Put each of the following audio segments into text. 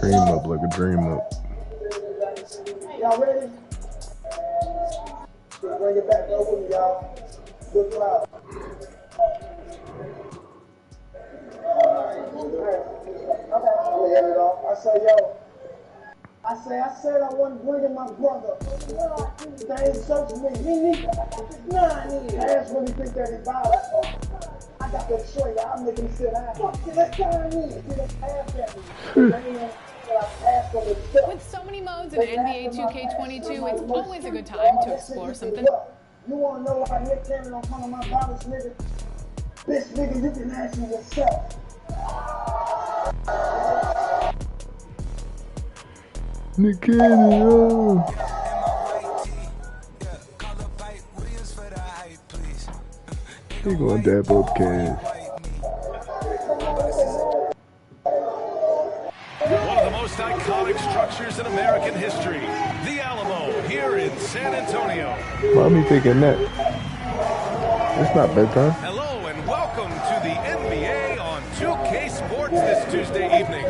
Dream up like a dream up. Y'all ready? Bring it back over me, y'all. Good crowd. Okay, I'm gonna hit it off. I said I wasn't bringing my brother. They ain't searching me. Nah, Ass really think that he's violent. I got that straight. I'll make him sit down. Fuck you, that's what I need. See, that's ass at me. With so many modes in NBA 2K22, it's always a good time to explore something. You wanna know why Nick Cannon don't come to my violence, nigga? Bitch, nigga, you can ask me yourself. Nick Cannon, yo. He gonna dap up Cash. One of the most iconic structures in American history, the Alamo, here in San Antonio. Mommy thinking that. It's not bedtime. Hello and welcome to the NBA on 2K Sports this Tuesday evening.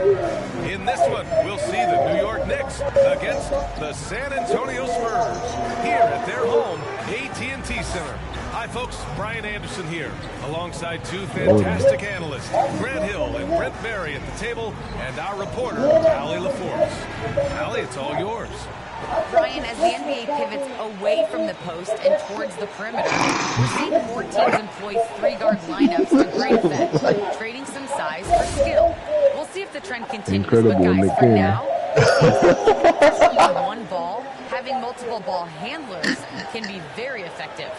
In this one, we'll see the New York Knicks against the San Antonio Spurs here at their home, AT&T Center. Hi, folks. Brian Anderson here, alongside two fantastic analysts, Grant Hill and Brent Berry at the table, and our reporter, Allie LaForce. Allie, it's all yours. Brian, as the NBA pivots away from the post and towards the perimeter, we're seeing more teams employ three-guard lineups to great effect, trading some size for skill. We'll see if the trend continues, Incredible, but guys, Nick for Cannon. now, on one ball, having multiple ball handlers can be very effective.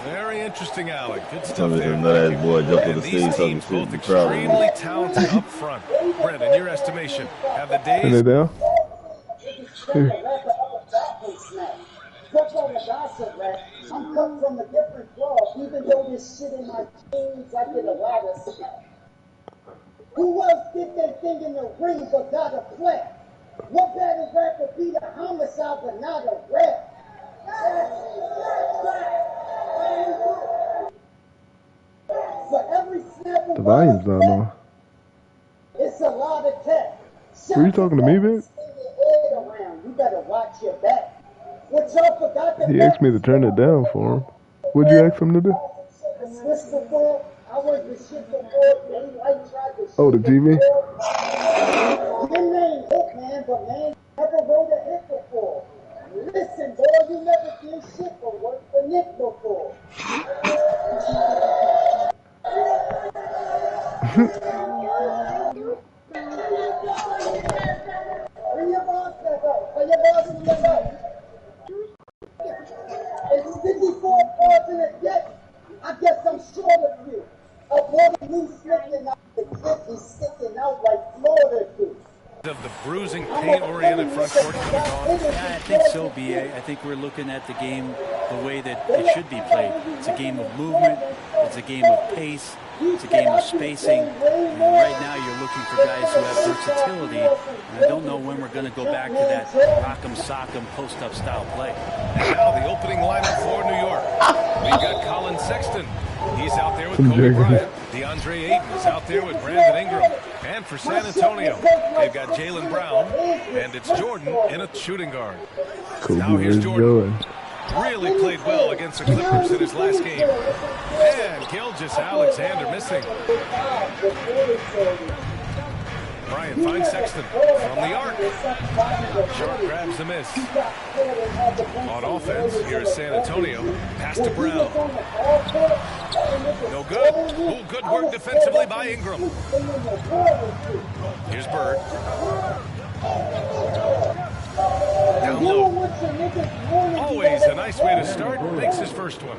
Very interesting, Alec. Good stuff Some of there. them nut-ass boy jump on the And stage these talking teams shit both in the crowd. extremely talented up front. Brent, in your estimation, have the Turn days it down. I'm cut from a different cloth, even though this shit in my jeans, I get a lot of stuff. Who else did that thing in the ring but got a play? What battle rapper beat a homicide but not a rap? For every snap of The volume's not on. it's a lot of tech. Were you talking to me, Vic? You better watch your back. What y'all forgot to He asked me to turn it down for him. What'd you ask him to do? Oh, the TV? Your name hit, man, but man, never wrote a hit before. Listen, boy, you never did shit for work for Nick before. Bring your boss back up. Bring your boss back up. It's 54 cards in a deck. I guess I'm short of you. A brother who's sticking out the clip is sticking out like Florida do. of the bruising, paint-oriented front court coming on? Yeah, I think so, B.A. I think we're looking at the game the way that it should be played. It's a game of movement. It's a game of pace. It's a game of spacing. And right now you're looking for guys who have versatility. And I don't know when we're going to go back to that rock'em sock'em post-up style play. And now the opening lineup for New York. We've got Colin Sexton. He's out there with Kobe Bryant. DeAndre Ayton is out there with Brandon Ingram. And for San Antonio, they've got Jaylen Brown, and it's Jordan in a shooting guard. Now here's Jordan. Really played well against the Clippers in his last game. And Gilgeous Alexander missing. Bryant finds Sexton from the arc. Sharp grabs the miss. On offense, here's San Antonio. Pass to Brown. No good. Ooh, good work defensively by Ingram. Here's Bird. Down low. Always a nice way to start. Makes his first one.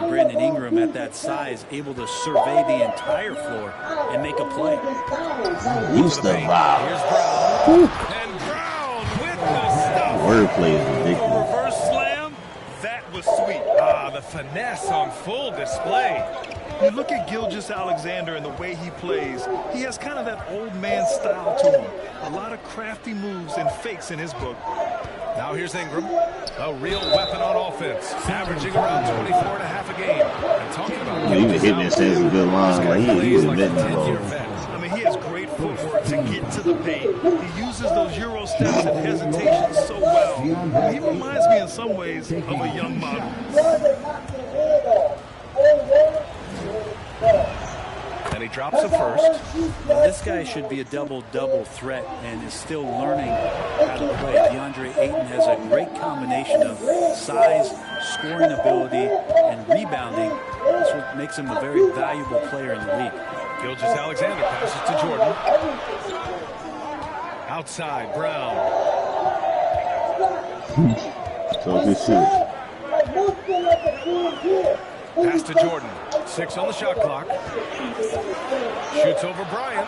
Brandon Ingram at that size, able to survey the entire floor and make a play. Used to vibe. Here's Brown. And Brown with the stuff. Wordplay is ridiculous. Reverse slam. That was sweet. Ah, the finesse on full display. You look at Gilgeous Alexander and the way he plays, he has kind of that old man style to him. A lot of crafty moves and fakes in his book. Now here's Ingram, a real weapon on offense, averaging around 24 and a half a game. And talking about He was hitting and saying some good lines. Like he was like a admitting 10-year the vet. I mean, he has great footwork to get to the paint. He uses those Euro steps and hesitations so well. He reminds me in some ways of a young model. And he drops a first. Now, this guy should be a double-double threat and is still learning how to play. DeAndre Ayton has a great combination of size, scoring ability, and rebounding. That's what makes him a very valuable player in the league. Gilgeous-Alexander passes to Jordan. Outside, Brown. So good shit. Pass to Jordan. 6 on the shot clock. Shoots over Bryant.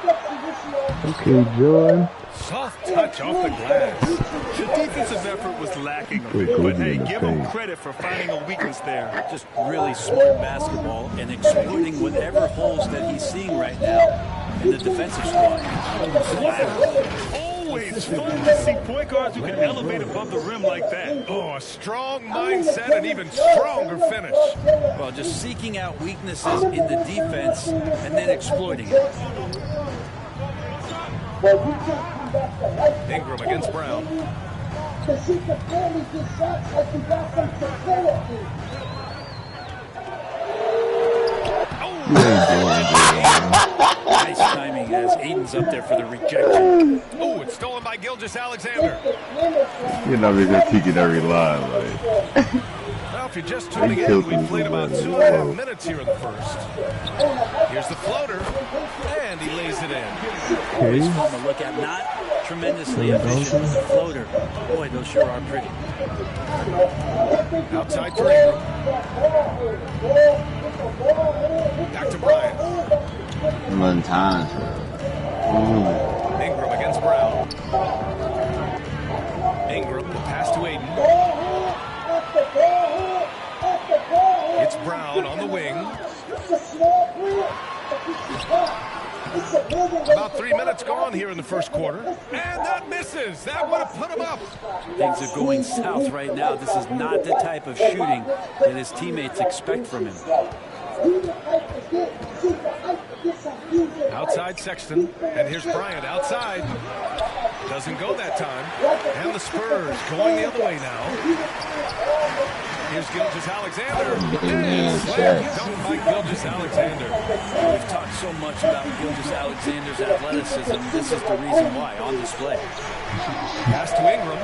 Okay, Jordan. Soft touch off the glass. The defensive effort was lacking a bit, but hey, give him credit for finding a weakness there. Just really smart basketball and exploiting whatever holes that he's seeing right now in the defensive squad. Always fun to see point guards who can elevate above the rim like that. Oh, a strong mindset and even stronger finish. Well, just seeking out weaknesses in the defense and then exploiting it. Ingram against Brown. Nice timing as Aiden's up there for the rejection. Oh, it's stolen by Gilgeous-Alexander. You know, they're just kicking every line, like. Well, if you're just tuning in, we've played about 2.5 minutes here in the first. Here's the floater, and he lays it in. Always fun to look at. Not tremendously efficient with the floater. Boy, those sure are pretty. Outside for Ingram. Back to Bryant. One time. Ingram against Brown. Ingram, the pass to Ayton. It's Brown on the wing. About 3 minutes gone here in the first quarter. And that misses. That would have put him up. Things are going south right now. This is not the type of shooting that his teammates expect from him. Outside Sexton. And here's Bryant outside. Doesn't go that time. And the Spurs going the other way now. Here's Gilgeous-Alexander. And slam dunk by Gilgeous-Alexander. We've talked so much about Gilgeous-Alexander's athleticism. This is the reason why, on display. Pass to Ingram.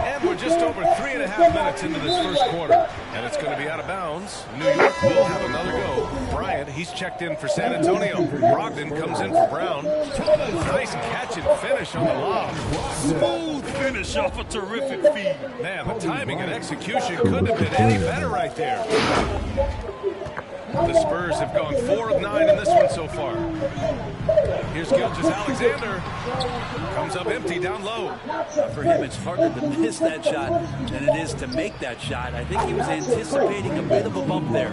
And we're just over 3.5 minutes into this first quarter. And it's going to be out of bounds. New York will have another go. Bryant, he's checked in for San Antonio. Brogdon comes in for Brown. Nice catch and finish on the lob. Smooth finish off a terrific feed. Man, the timing and execution couldn't have been any better right there. The Spurs have gone 4 of 9 in this one so far. Here's Gilgeous-Alexander. Comes up empty down low. For him, it's harder to miss that shot than it is to make that shot. I think he was anticipating a bit of a bump there.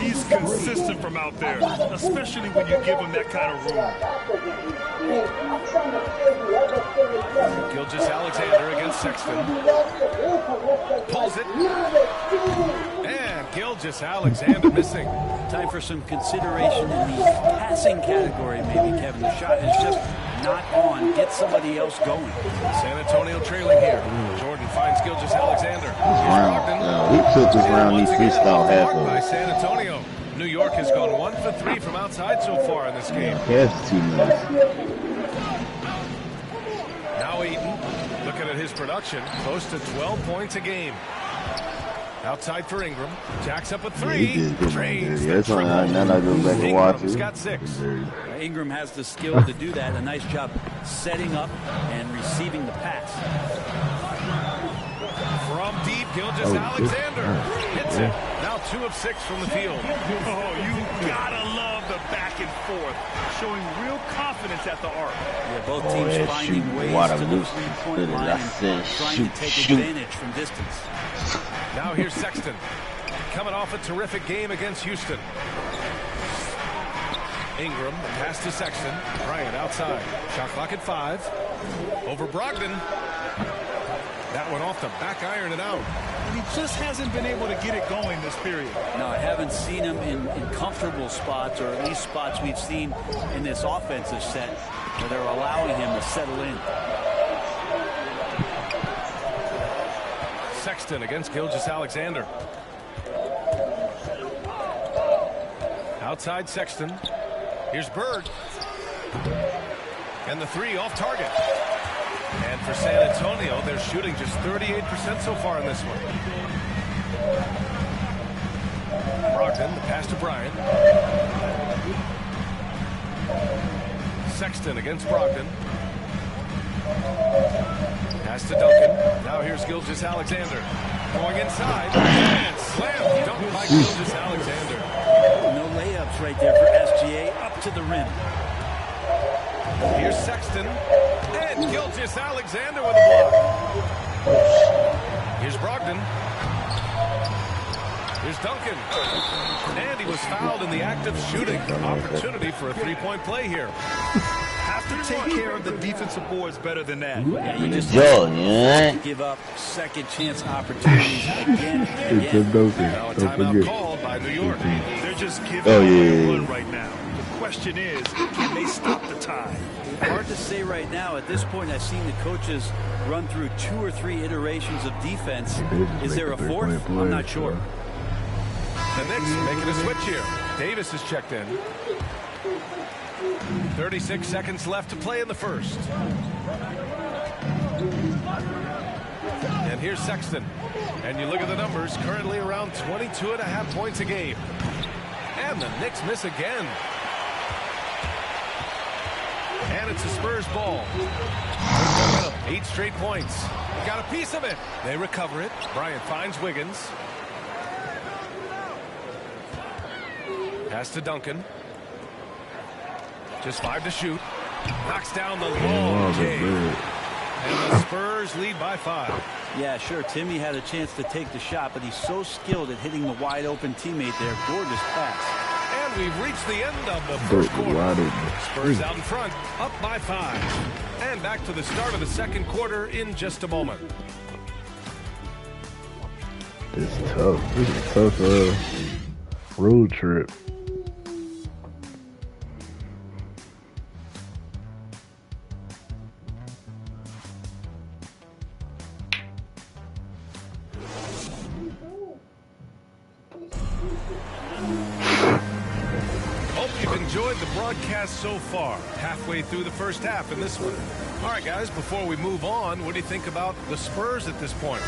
He's consistent from out there, especially when you give him that kind of room. Gilgeous-Alexander against Sexton. Pulls it. And Gilgeous-Alexander missing. Time for some consideration in the passing category, maybe, Kevin. The shot is just not on. Get somebody else going. San Antonio trailing here. Jordan finds Gilgeous-Alexander. He took this round. He freestyle half of by it. San Antonio. New York has gone 1 for 3 from outside so far in this game. That's 2 minutes. Now Ayton, looking at his production, close to 12 points a game. Outside for Ingram. Jacks up a 3. Drains the That's all right. Now I go back and watch Ingram's it. got 6. Ingram has the skill to do that. A nice job setting up and receiving the pass. From deep, Gilgeous-Alexander hits it. Now 2 of 6 from the field. Oh, you gotta love the back and forth, showing real confidence at the arc. Yeah, both teams finding ways to the three-point line and trying to take advantage from distance. Now here's Sexton, coming off a terrific game against Houston. Ingram, pass to Sexton. Bryant outside. Shot clock at 5. Over Brogdon. That one off the back iron and out. he just hasn't been able to get it going this period. No, I haven't seen him in comfortable spots, or at least spots we've seen in this offensive set where they're allowing him to settle in. Sexton against Gilgeous-Alexander. Outside Sexton. Here's Bird. And the three off target. And for San Antonio, they're shooting just 38% so far in this one. Brogdon, the pass to Bryant. Sexton against Brogdon. Pass to Duncan. Now here's Gilgeous-Alexander. Going inside. And slam dunk by Gilgeous-Alexander. No layups right there for SGA. Up to the rim. Here's Sexton. And Gilgeous-Alexander with a block. Here's Brogdon. Here's Duncan. And he was fouled in the act of shooting. Opportunity for a three-point play here. Have to take care of the defensive boards better than that. Yeah, you just have to give up second chance opportunities again and again. Now a timeout called by New York. They're just giving a run right now. The question is, can they stop the tide? Hard to say right now. At this point, I've seen the coaches run through 2 or 3 iterations of defense. Is there a fourth? I'm not sure. The Knicks making a switch here. Davis is checked in. 36 seconds left to play in the first. And here's Sexton. And you look at the numbers, currently around 22.5 points a game. And the Knicks miss again. And it's a Spurs ball. 8 straight points. Got a piece of it. They recover it. Bryant finds Wiggins. Pass to Duncan. Just 5 to shoot. Knocks down the long game. And the Spurs lead by 5. Yeah, sure. Timmy had a chance to take the shot, but he's so skilled at hitting the wide open teammate there. Gorgeous pass. And we've reached the end of the first quarter. Spurs out in front, up by 5. And back to the start of the second quarter in just a moment. It's tough. This is a tough road trip. Broadcast so far, halfway through the first half in this one. All right, guys, before we move on, what do you think about the Spurs at this point?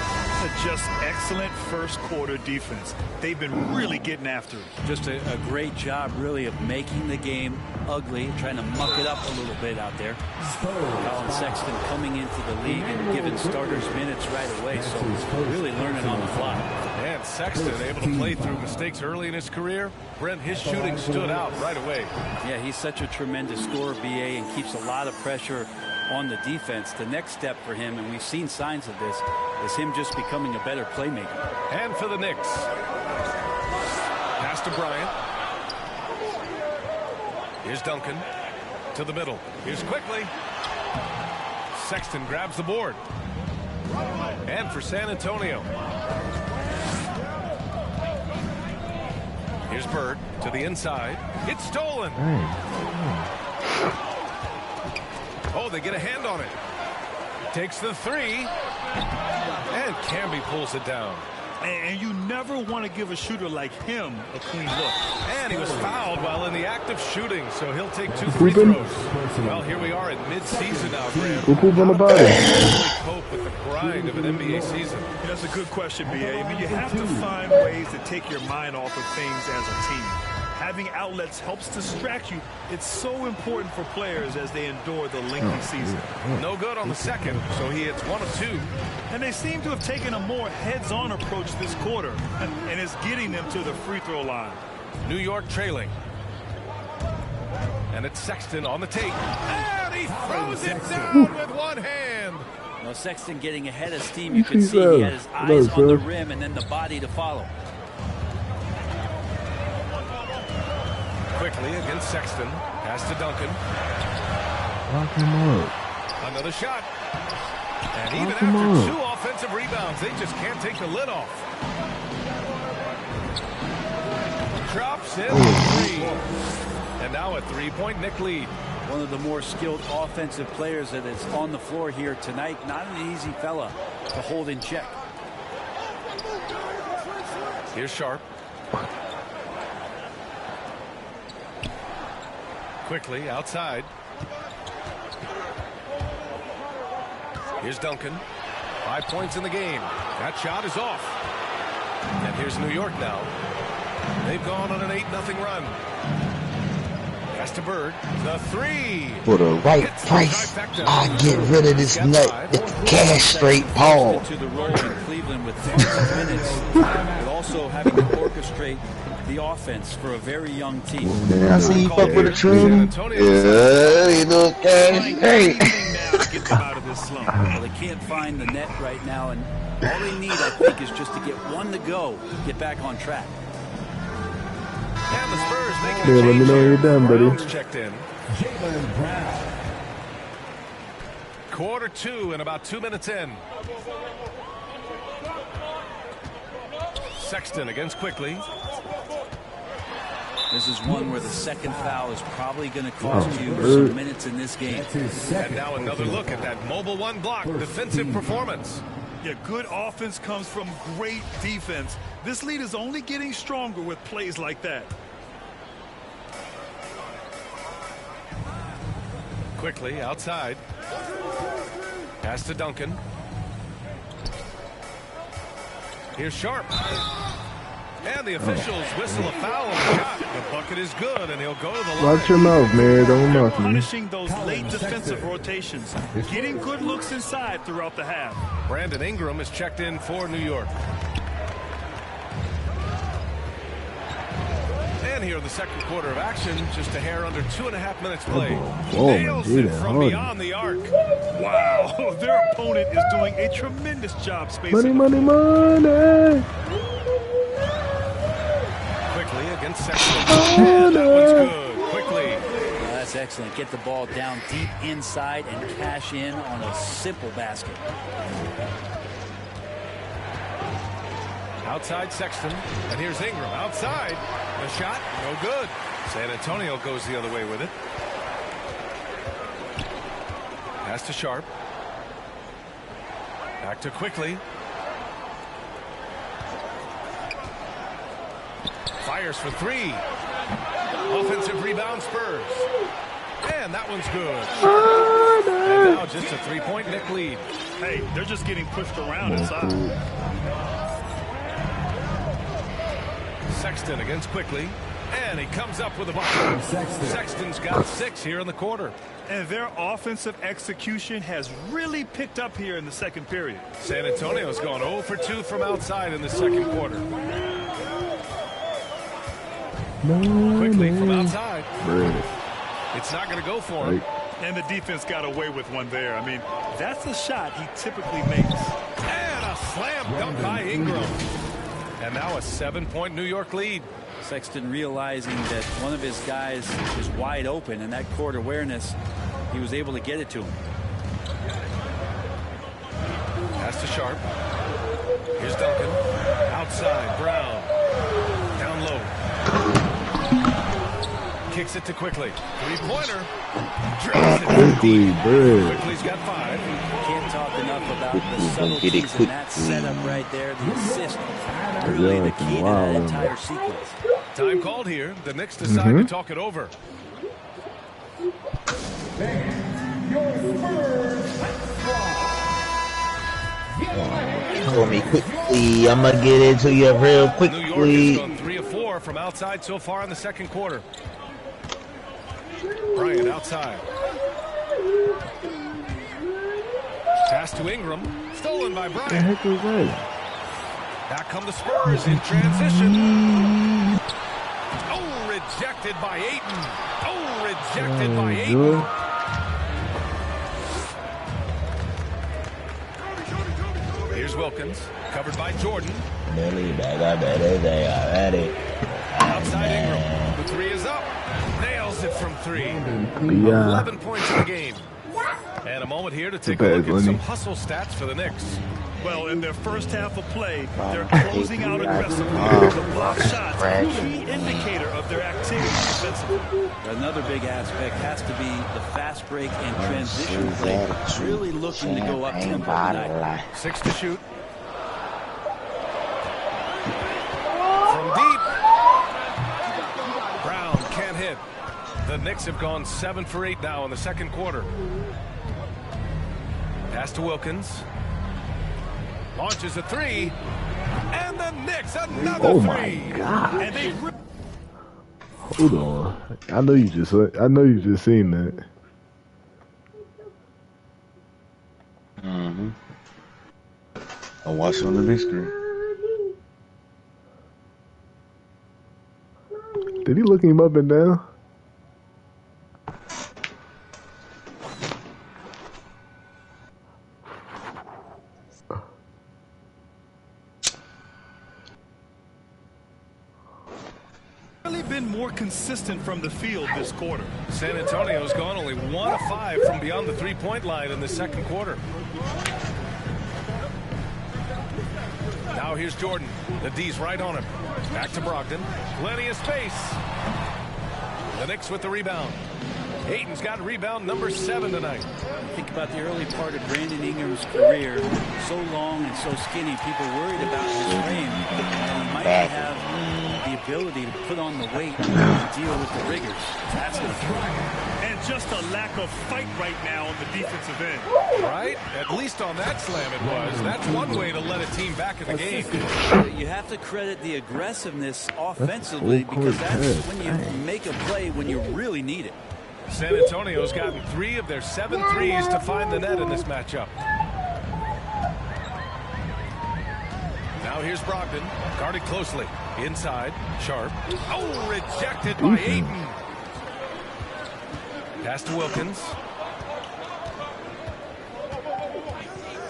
Just excellent first quarter defense. They've been really getting after it. Just a great job, really, of making the game ugly, trying to muck it up a little bit out there. Colin Sexton coming into the league and giving starters minutes right away, so really learning on the fly. And Sexton able to play through mistakes early in his career. Brent, his shooting stood out right away. Yeah, he's such a tremendous scorer, BA, and keeps a lot of pressure on the defense. The next step for him, and we've seen signs of this, is him just becoming a better playmaker. And for the Knicks. Pass to Bryant. Here's Duncan. To the middle. Here's quickly. Sexton grabs the board. And for San Antonio. Here's Bird to the inside. It's stolen. Oh, they get a hand on it. Takes the 3. And Camby pulls it down. And you never want to give a shooter like him a clean look. And he was fouled while in the act of shooting, so he'll take 2 free throws. Well, here we are at mid-season now, Graham. Who pulls on the body? How do you cope with the grind of an NBA season? That's a good question, BA. I mean, you have to find ways to take your mind off of things as a team. Having outlets helps distract you. It's so important for players as they endure the lengthy season. No good on the second, so he hits 1 of 2. And they seem to have taken a more heads-on approach this quarter, and it's getting them to the free throw line. New York trailing. And it's Sexton on the tape. And he throws it down with one hand. Well, Sexton getting ahead of steam. You can see he had his eyes on the rim and then the body to follow. Quickly against Sexton. Pass to Duncan. Lock him up. Another shot. And even after 2 offensive rebounds. They just can't take the lid off. Drops in three. And now a three-point Knick lead. One of the more skilled offensive players that is on the floor here tonight. Not an easy fella to hold in check. Here's Sharp. Quickly outside. Here's Duncan. 5 points in the game. That shot is off. And here's New York now. They've gone on an 8-0 run. Pass to Bird. The three. For the right price, I get rid of this nut. It's cash straight, Paul. To the role in Cleveland with 30 minutes, but also having to orchestrate the offense for a very young team. Man, I see you fuck with a trim. Yeah, you know, cash straight. Get them out of this slump. Well, they can't find the net right now, and all they need, I think, is just to get one to go, get back on track. And the Spurs making a Yeah, let me change know when here. you're done, buddy. Brown's checked in. Quarter 2 and about 2 minutes in. Sexton against Quickly. This is one where the second foul is probably going to cost you some minutes in this game. And now another look at that mobile one block defensive performance. Yeah, good offense comes from great defense. This lead is only getting stronger with plays like that. Quickly outside. Pass to Duncan. Here's Sharp. And the officials whistle a foul on the shot. The bucket is good, and he'll go to the line. Watch your mouth, man. Don't knock me. Punishing those late defensive rotations. Getting good looks inside throughout the half. Brandon Ingram is checked in for New York. And here in the second quarter of action, just a hair under 2.5 minutes played. Nails it from beyond the arc. Wow, their opponent is doing a tremendous job spacing. Money, money, money. Quickly against Sexton. And that one's good. Quickly. Well, that's excellent. Get the ball down deep inside and cash in on a simple basket. Outside Sexton. And here's Ingram outside. The shot, no good. San Antonio goes the other way with it. Pass to Sharp. Back to Quickly. Fires for three. Offensive rebound Spurs. And that one's good. And now just a three-point Knick lead. Hey, they're just getting pushed around inside. Sexton against Quickly. And he comes up with a bucket. Sexton's got 6 here in the quarter. And their offensive execution has really picked up here in the second period. San Antonio's gone 0 for 2 from outside in the second quarter. Quickly from outside. It's not going to go for him. And the defense got away with one there. I mean, that's a shot he typically makes. And a slam dunk by Ingram. And now a 7-point New York lead. Sexton realizing that one of his guys is wide open, and that court awareness, he was able to get it to him. Pass to Sharp. Here's Duncan. Outside, Brown. Down low. Kicks it to Quickly. Three-pointer. Quickly's got 5. Can't talk enough about the subtleties in that setup right there. The assist, really the key to that entire sequence. Time called here. The Knicks decide to talk it over. For me quickly, I'm gonna get into you real quickly. New York has gone 3 of 4 from outside so far in the second quarter. Bryant outside. Pass to Ingram. Stolen by Bryant. What the heck was that? Back come the Spurs in transition. Oh, rejected by Ayton. Oh, rejected by Ayton. Here's Wilkins. Covered by Jordan. Outside Ingram. The 3 is up. Nails it from 3. 11 points in the game. And a moment here to take a look at some hustle stats for the Knicks. Well, in their first half of play, they're closing out aggressively. The block shots are a key indicator of their activity defensively. Another big aspect has to be the fast break and transition play. Really looking to go up tempo tonight. 6 to shoot. From deep. Brown can't hit. The Knicks have gone 7 for 8 now in the second quarter. Pass to Wilkins. Launches a 3. And the Knicks another 3. Oh my God. Hold on. I know you just seen that. I watched it on the big screen. Did he look him up and down? Been more consistent from the field this quarter. San Antonio's gone only 1 of 5 from beyond the 3-point line in the second quarter. Now here's Jordan. The D's right on him. Back to Brogdon. Plenty of space. The Knicks with the rebound. Ayton's got rebound number 7 tonight. Think about the early part of Brandon Ingram's career. So long and so skinny, people worried about his frame. And he might not have the ability to put on the weight and deal with the rigors. That's the key. And just a lack of fight right now on the defensive end. Right? At least on that slam it was. That's one way to let a team back in the game. You have to credit the aggressiveness offensively because that's when you make a play when you really need it. San Antonio's gotten 3 of their 7 threes to find the net in this matchup. Now here's Brogdon, guarded closely. Inside, Sharp. Oh, rejected by Ayton. Pass to Wilkins.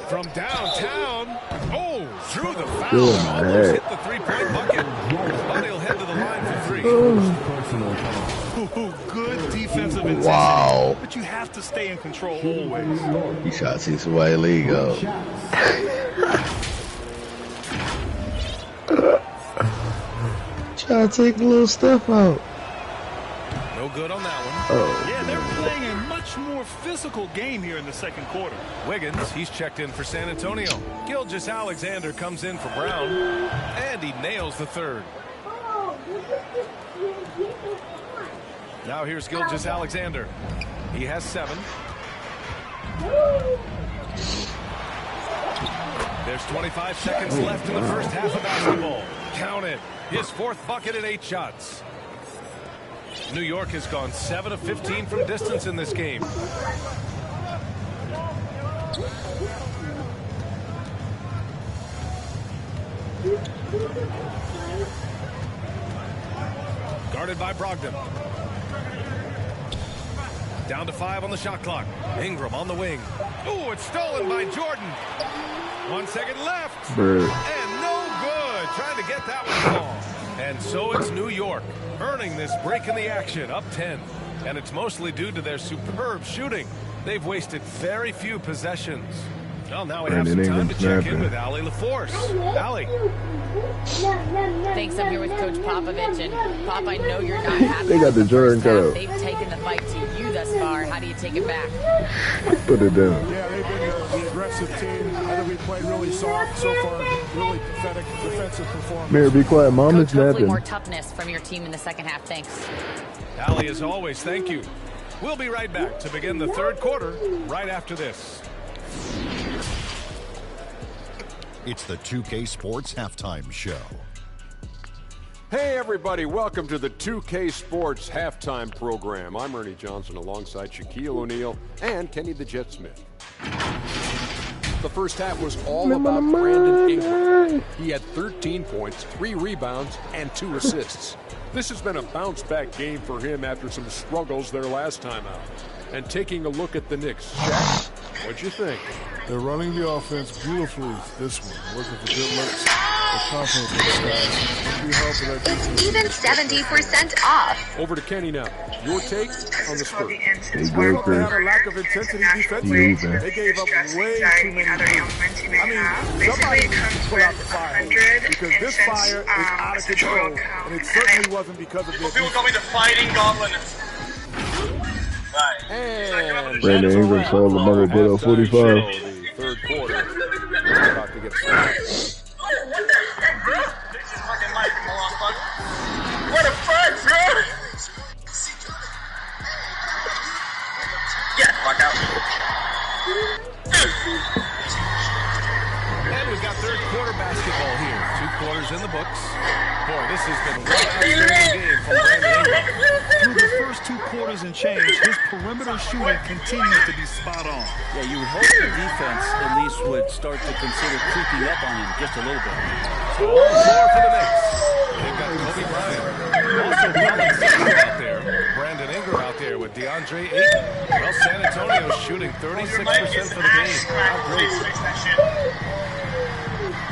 From downtown. Oh, through the foul. Almost hit the 3-point bucket. But he'll head to the line for 3. Good defensive intensity. Wow. But you have to stay in control always. He shot 6 away legal. Try to take a little stuff out. No good on that one. Yeah, they're playing a much more physical game here in the second quarter. Wiggins, he's checked in for San Antonio. Gilgeous-Alexander comes in for Brown. And he nails the third. Now here's Gilgeous-Alexander. He has 7. There's 25 seconds left in the first half of basketball. Count it. His 4th bucket at 8 shots. New York has gone 7 of 15 from distance in this game. Guarded by Brogdon. Down to 5 on the shot clock. Ingram on the wing. Oh, it's stolen by Jordan. 1 second left. And no good. Trying to get that one long. And so it's New York earning this break in the action, up 10. And it's mostly due to their superb shooting. They've wasted very few possessions. Well, now we have some time to check in with Allie LaForce. Allie. Thanks, I'm here with Coach Popovich. And Pop, I know you're not happy. They got the Jordan cut. They've taken the fight to you thus far. How do you take it back? Put it down. Yeah, they've been the aggressive team. I think we played really soft so far. Really pathetic defensive performance. Mary, be quiet. Mom is hopefully napping. more toughness from your team in the second half. Thanks. Allie, as always, thank you. We'll be right back to begin the third quarter right after this. It's the 2K Sports Halftime Show. Hey everybody, welcome to the 2K Sports Halftime Program. I'm Ernie Johnson alongside Shaquille O'Neal and Kenny the Jet Smith. The first half was all about Brandon Ingram. He had 13 points, 3 rebounds, and 2 assists. This has been a bounce-back game for him after some struggles their last time out. And taking a look at the Knicks, Shaq, what'd you think? They're running the offense beautifully this one. Working for good looks. Even 70% off. Over to Kenny now. Your take on the Spurs. They go, Chris. Had a lack of intensity defensively. They gave up way too many points. I mean, somebody needs to pull out the fire because this fire is out of control, and it certainly wasn't because of their People call me the fighting goblin. And Brandon Ingram saw the mother put up 45. The third quarter. We're about to get started. What the fuck, bro? Get the fuck out. And we've got third quarter basketball here. 2 quarters in the books. Boy, this has been one outstanding game from Brandon Ingram. Through the first 2 quarters and change, his perimeter shooting continues to be spot on. Yeah, you would hope the defense at least would start to consider creeping up on him just a little bit. So on the floor for the Knicks. They've got Kobe Bryant. Also Kobe Sexton out there. Brandon Ingram out there with DeAndre Ayton. Well, San Antonio shooting 36% for the game. How great.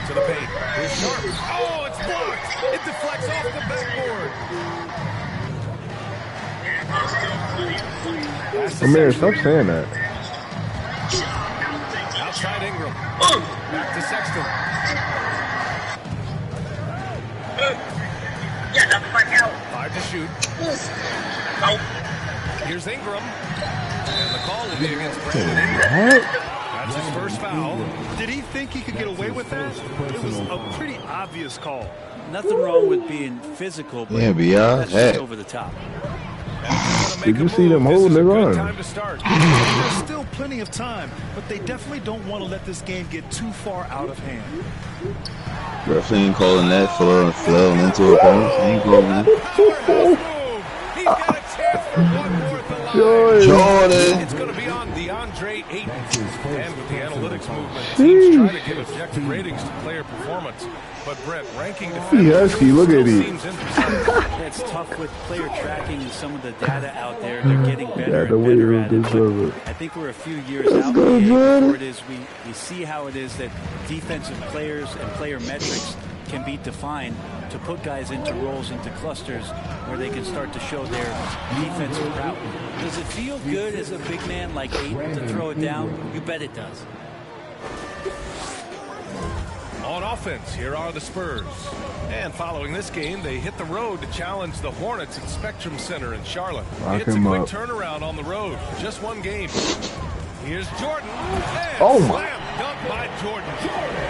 To the paint. Here's Sharp. Oh, it's blocked. It deflects off the backboard. Amir, stop saying that. Outside Ingram. Back to Sexton. Get the fuck out. 5 to shoot. Nope. Here's Ingram. And the call will be against Brandon Ingram. What? That's his first foul. Did he think he could get away with that? It was a pretty obvious call. Nothing wrong with being physical, but Yeah, BI. that's just Hey. over the top. Did you see them holding their arm? Time to start. There's still plenty of time, but they definitely don't want to let this game get too far out of hand. Referee ain't calling that for flailing into a point. He ain't calling that. He's got a chance for one more at the line. Jordan. It's going to be on DeAndre Ayton. And with the analytics movement, teams try to give objective ratings to player performance. But Brett, ranking defenders look at seems it. interesting. It's tough with player tracking and some of the data out there. They're getting better Yeah, and the better way at you it. deserve But it. I think we're a few years out before it is we see how it is that defensive players and player metrics can be defined to put guys into roles, into clusters where they can start to show their defensive route. Does it feel good as a big man like Ayton to throw it down? You bet it does. On offense, here are the Spurs. And following this game, they hit the road to challenge the Hornets at Spectrum Center in Charlotte. Lock It's a him quick up. turnaround on the road. Just one game. Here's Jordan. And Oh, my. slam dunk by Jordan.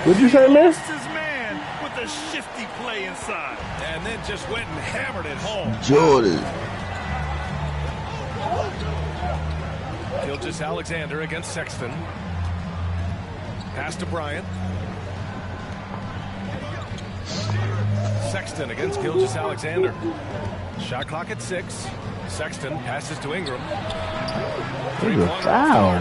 What'd you say, man? Lost his man with a shifty play inside. And then just went and hammered it home. Jordan. Gilgeous Alexander against Sexton. Pass to Bryant. Sexton against Gilgeous Alexander. Shot clock at 6. Sexton passes to Ingram. Foul.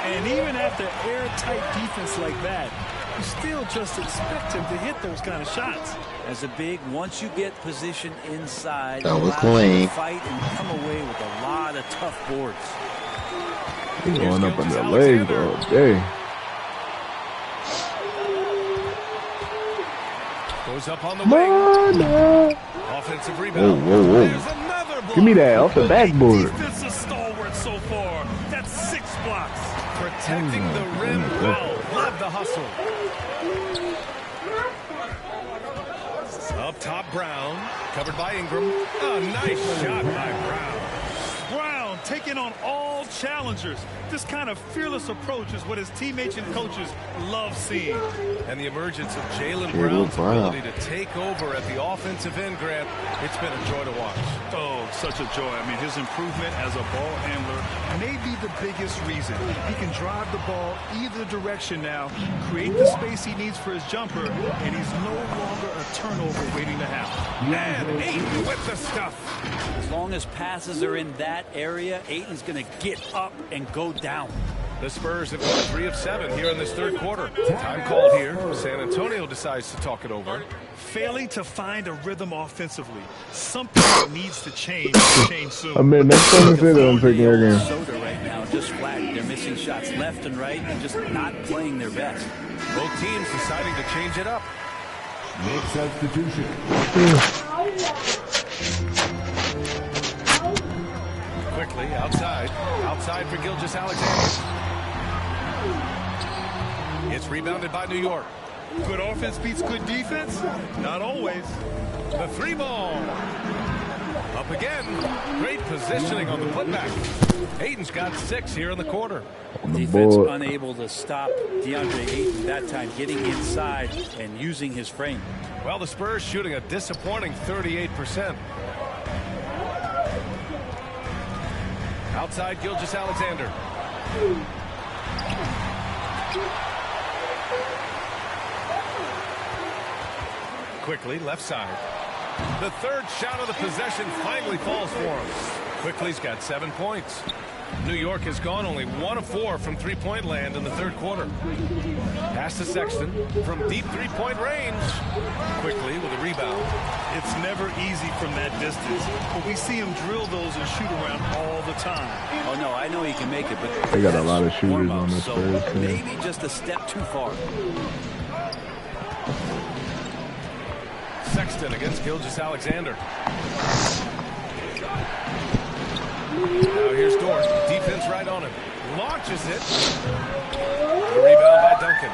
And even after airtight defense like that, you still just expect him to hit those kind of shots. As a big, once you get position inside, That was allows you to clean. fight and come away with a lot of tough boards. He's going up on their legs all day. Goes up on the wing. Offensive rebound. Whoa, whoa, There's whoa. another block. Give me that off the backboard. Defensive stalwart so far. That's 6 blocks. Protecting the rim well. Love the hustle. Up top, Brown. Covered by Ingram. A nice shot by Brown. Brown taking on all challengers. This kind of fearless approach is what his teammates and coaches love seeing. And the emergence of Jaylen Jaylen Brown's Brown. ability to take over at the offensive end, Grant, it's been a joy to watch. Oh, such a joy. I mean, his improvement as a ball handler may be the biggest reason. He can drive the ball either direction now, create the space he needs for his jumper, and he's no longer a turnover waiting to happen. And Ayton with the stuff. As long as passes are in that area, Ayton's going to get up and go down. The Spurs have gone 3 of 7 here in this third quarter. Time called here. San Antonio decides to talk it over. Failing to find a rhythm offensively. Something that needs to change soon. I mean, next time you say that, I'm taking your game. Soda right now, just flat. They're missing shots left and right and just not playing their best. Both teams deciding to change it up. Make substitution. Quickly, outside. Outside for Gilgeous-Alexander. It's rebounded by New York. Good offense beats good defense? Not always. The three ball. Up again. Great positioning on the putback. Ayton's got 6 here in the quarter. Defense unable to stop DeAndre Ayton that time, getting inside and using his frame. Well, the Spurs shooting a disappointing 38%. Outside Gilgeous-Alexander. Quickly, left side. The third shot of the possession finally falls for him. Quickly's got 7 points. New York has gone only 1 of 4 from three-point land in the third quarter. Pass to Sexton from deep three-point range. Quickly with a rebound. It's never easy from that distance, but we see him drill those and shoot around all the time. Oh, no, I know he can make it, but they got a lot of shooters on this Spurs team. Maybe just a step too far. Sexton against Gilgeous-Alexander. Now here's Dort. Defense right on him. Launches it. The rebound by Duncan.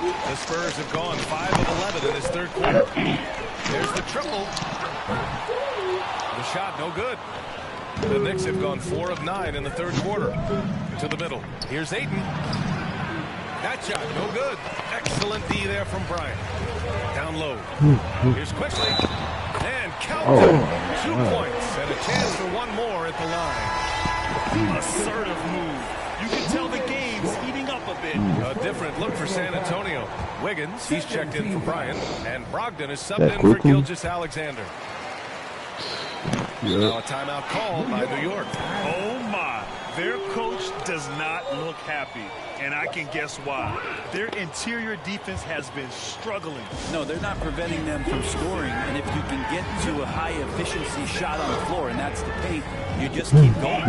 The Spurs have gone 5 of 11 in this third quarter. There's the triple. The shot no good. The Knicks have gone 4 of 9 in the third quarter. To the middle. Here's Ayton. That shot no good. Excellent D there from Bryant. Down low. Here's Quickly. And count them. 2 points and a chance for one more at the line. Assertive move. You can tell the game's heating up a bit. A different look for San Antonio. Wiggins, he's checked in for Bryant. And Brogdon is subbed in for Gilgeous-Alexander. Now a timeout called by New York. Oh my. Their coach does not look happy. And I can guess why. Their interior defense has been struggling. No, they're not preventing them from scoring. And if you can get to a high-efficiency shot on the floor, and that's the paint, you just keep going.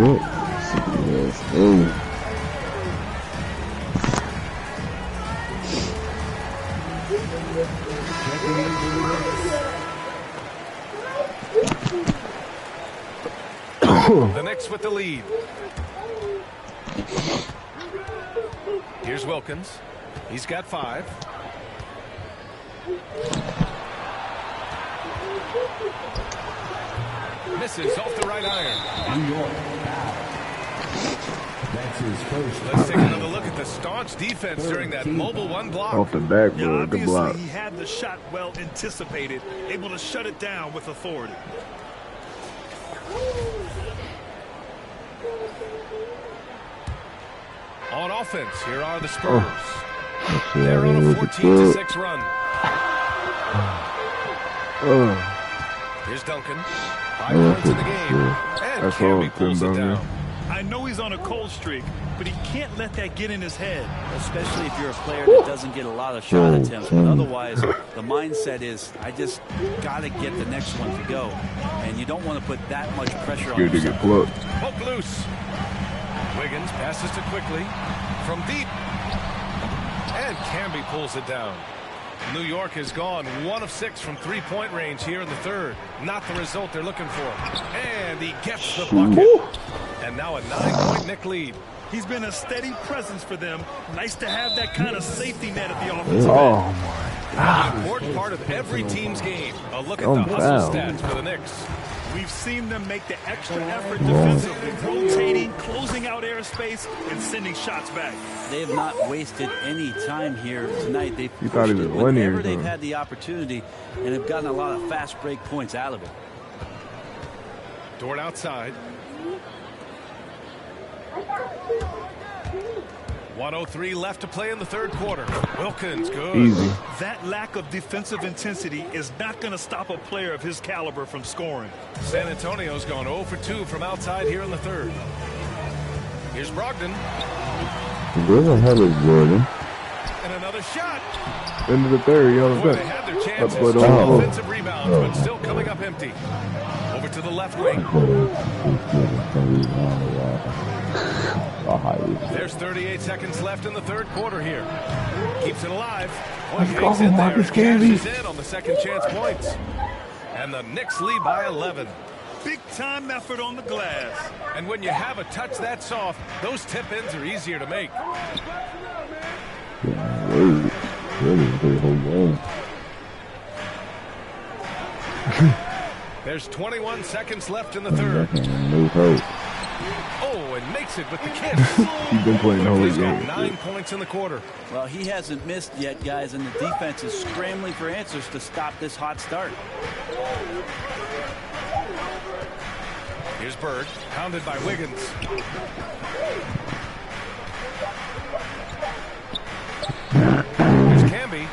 The Knicks with the lead. Here's Wilkins. He's got 5. Misses off the right iron. New York. That's his first. Let's take another look at the staunch defense during that mobile 1 block. Off the backboard, good block. He had the shot well anticipated, able to shut it down with authority. On offense, here are the Spurs. They're on a 14-6 run. Here's Duncan. 5 points in the game. And Camby pulls it down. I know he's on a cold streak, but he can't let that get in his head. Especially if you're a player that doesn't get a lot of shot attempts. But otherwise, the mindset is, I just got to get the next one to go. And you don't want to put that much pressure on yourself. Poke loose. Wiggins passes to Quickly from deep. And Camby pulls it down. New York has gone 1 of 6 from three-point range here in the third. Not the result they're looking for. And he gets the bucket. And now a 9-point Knick lead. He's been a steady presence for them. Nice to have that kind of safety net at the offensive end. My God. An important part of every team's game. A look at the hustle stats for the Knicks. We've seen them make the extra effort defensively, rotating, closing out airspace, and sending shots back. They have not wasted any time here tonight. They've pushed it whenever they've had the opportunity and have gotten a lot of fast break points out of it. Dort outside. 1:03 left to play in the third quarter. Wilkins, good. Easy. That lack of defensive intensity is not going to stop a player of his caliber from scoring. San Antonio's gone 0 for 2 from outside here in the third. Here's Brogdon. Where the hell is Jordan? And another shot. Into the third, you know. They had their chances. Offensive rebounds, but still coming up empty. Over to the left wing. There's 38 seconds left in the third quarter here. Keeps it alive. Let's go, Marcus Camby. In on the second chance points. And the Knicks lead by 11. Big time effort on the glass. And when you have a touch that soft, those tip-ins are easier to make. There's 21 seconds left in the third. Oh, and makes it with the kiss. He's been playing the whole He's got game. 9 points in the quarter. Well, he hasn't missed yet, guys, and the defense is scrambling for answers to stop this hot start. Here's Bird, pounded by Wiggins. Here's Camby.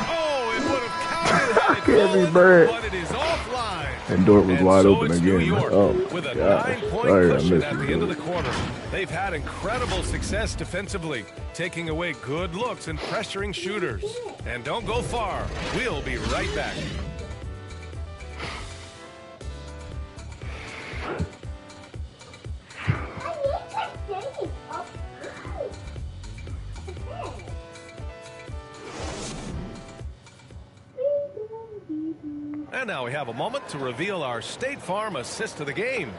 Oh, it would have counted had it Camby Bird. but it is offline. And Dort was wide so open it's New again. York Oh, with a gosh. 9-point Sorry, I cushion missed at the it. end of the quarter. They've had incredible success defensively, taking away good looks and pressuring shooters. And don't go far. We'll be right back. And now we have a moment to reveal our State Farm assist to the game.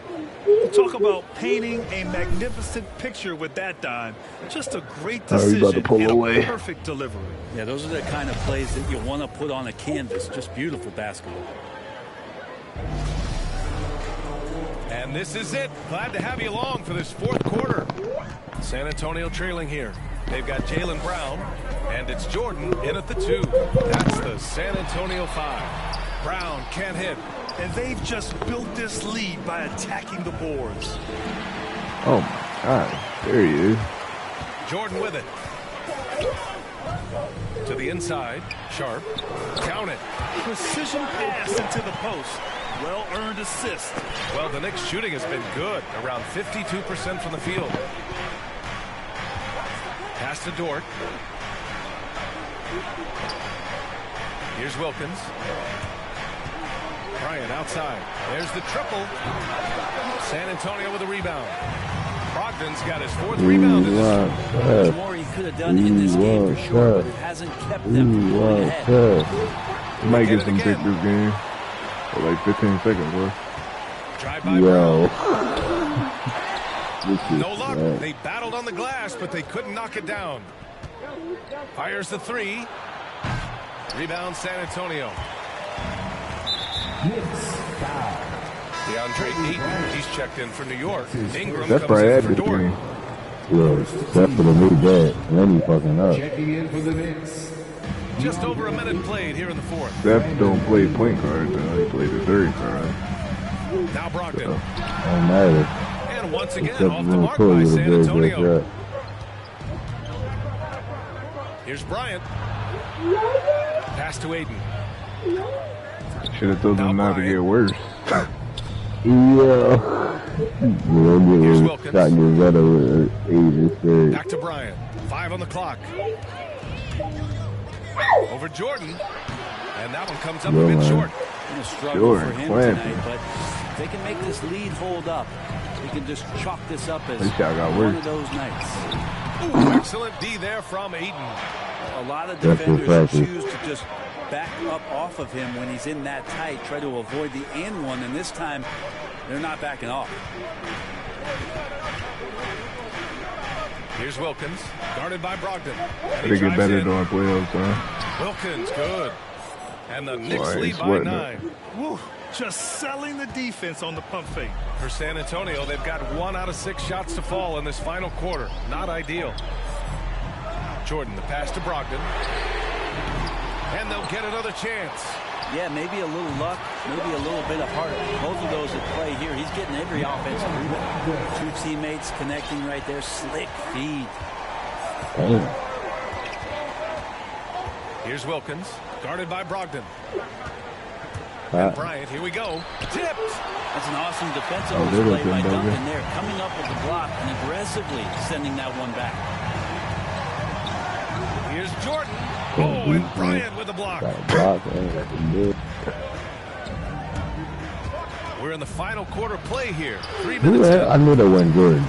Talk about painting a magnificent picture with that dime. Just a great Oh, he's decision about to pull and away. a perfect delivery. Yeah, those are the kind of plays that you want to put on a canvas. Just beautiful basketball. And this is it. Glad to have you along for this fourth quarter. San Antonio trailing here. They've got Jaylen Brown, and it's Jordan in at the 2. That's the San Antonio 5. Brown can't hit. And they've just built this lead by attacking the boards. Oh, my God. There he is. Jordan with it. To the inside. Sharp. Count it. Precision pass into the post. Well-earned assist. Well, the Knicks shooting has been good. Around 52% from the field. Pass to Dort. Here's Wilkins. Bryant outside. There's the triple. San Antonio with a rebound. Brogdon's got his 4th rebound in this one. There's more he could have done in this game for sure, but it hasn't kept them from going ahead. He might get some pick this game. For like 15 seconds worth. Drive by Yo. No luck. They battled on the glass, but they couldn't knock it down. Fires the 3. Rebound San Antonio. DeAndre Ayton, he's checked in for New York. Ingram That's comes in for this Dort. game. Yo, that's for the new dad. And then he fucking up. Checking in for the Knicks. Just over a minute played here in the 4th. Steph don't play point guard, though. He played the third guard. Now Brogdon. Don't matter. And once again, Except off for the when mark Corey by was San there, Antonio. right. Here's Bryant. Pass to Ayton. Should have told him not to get worse. Yeah. Here's Wilkins. Shot gets better with age and spirit. Back to Bryant. 5 on the clock. Over Jordan. And that one comes up a bit short. It's a struggle for him tonight, but if they can make this lead hold up, they can just chalk this up as one of those nights. Ooh, excellent D there from Ayton. A lot of defenders choose to just back up off of him when he's in that tight, try to avoid the and one, and this time they're not backing off. Here's Wilkins, guarded by Brogdon. They get better during playoffs, huh? Wilkins, good. And the Knicks lead by 9. Woo, just selling the defense on the pump fake. For San Antonio, they've got 1 out of 6 shots to fall in this final quarter. Not ideal. Jordan, the pass to Brogdon. And they'll get another chance. Yeah, maybe a little luck, maybe a little bit of heart. Both of those at play here. He's getting every offensive rebound. 2 teammates connecting right there. Slick feed. Here's Wilkins, guarded by Brogdon. And Bryant, here we go. Tipped. That's an awesome defensive play by Duncan there. Coming up with the block and aggressively sending that one back. Here's Jordan. Oh, and Bryant with the block. We're in the final quarter play here. 3 minutes in. I knew that wasn't good.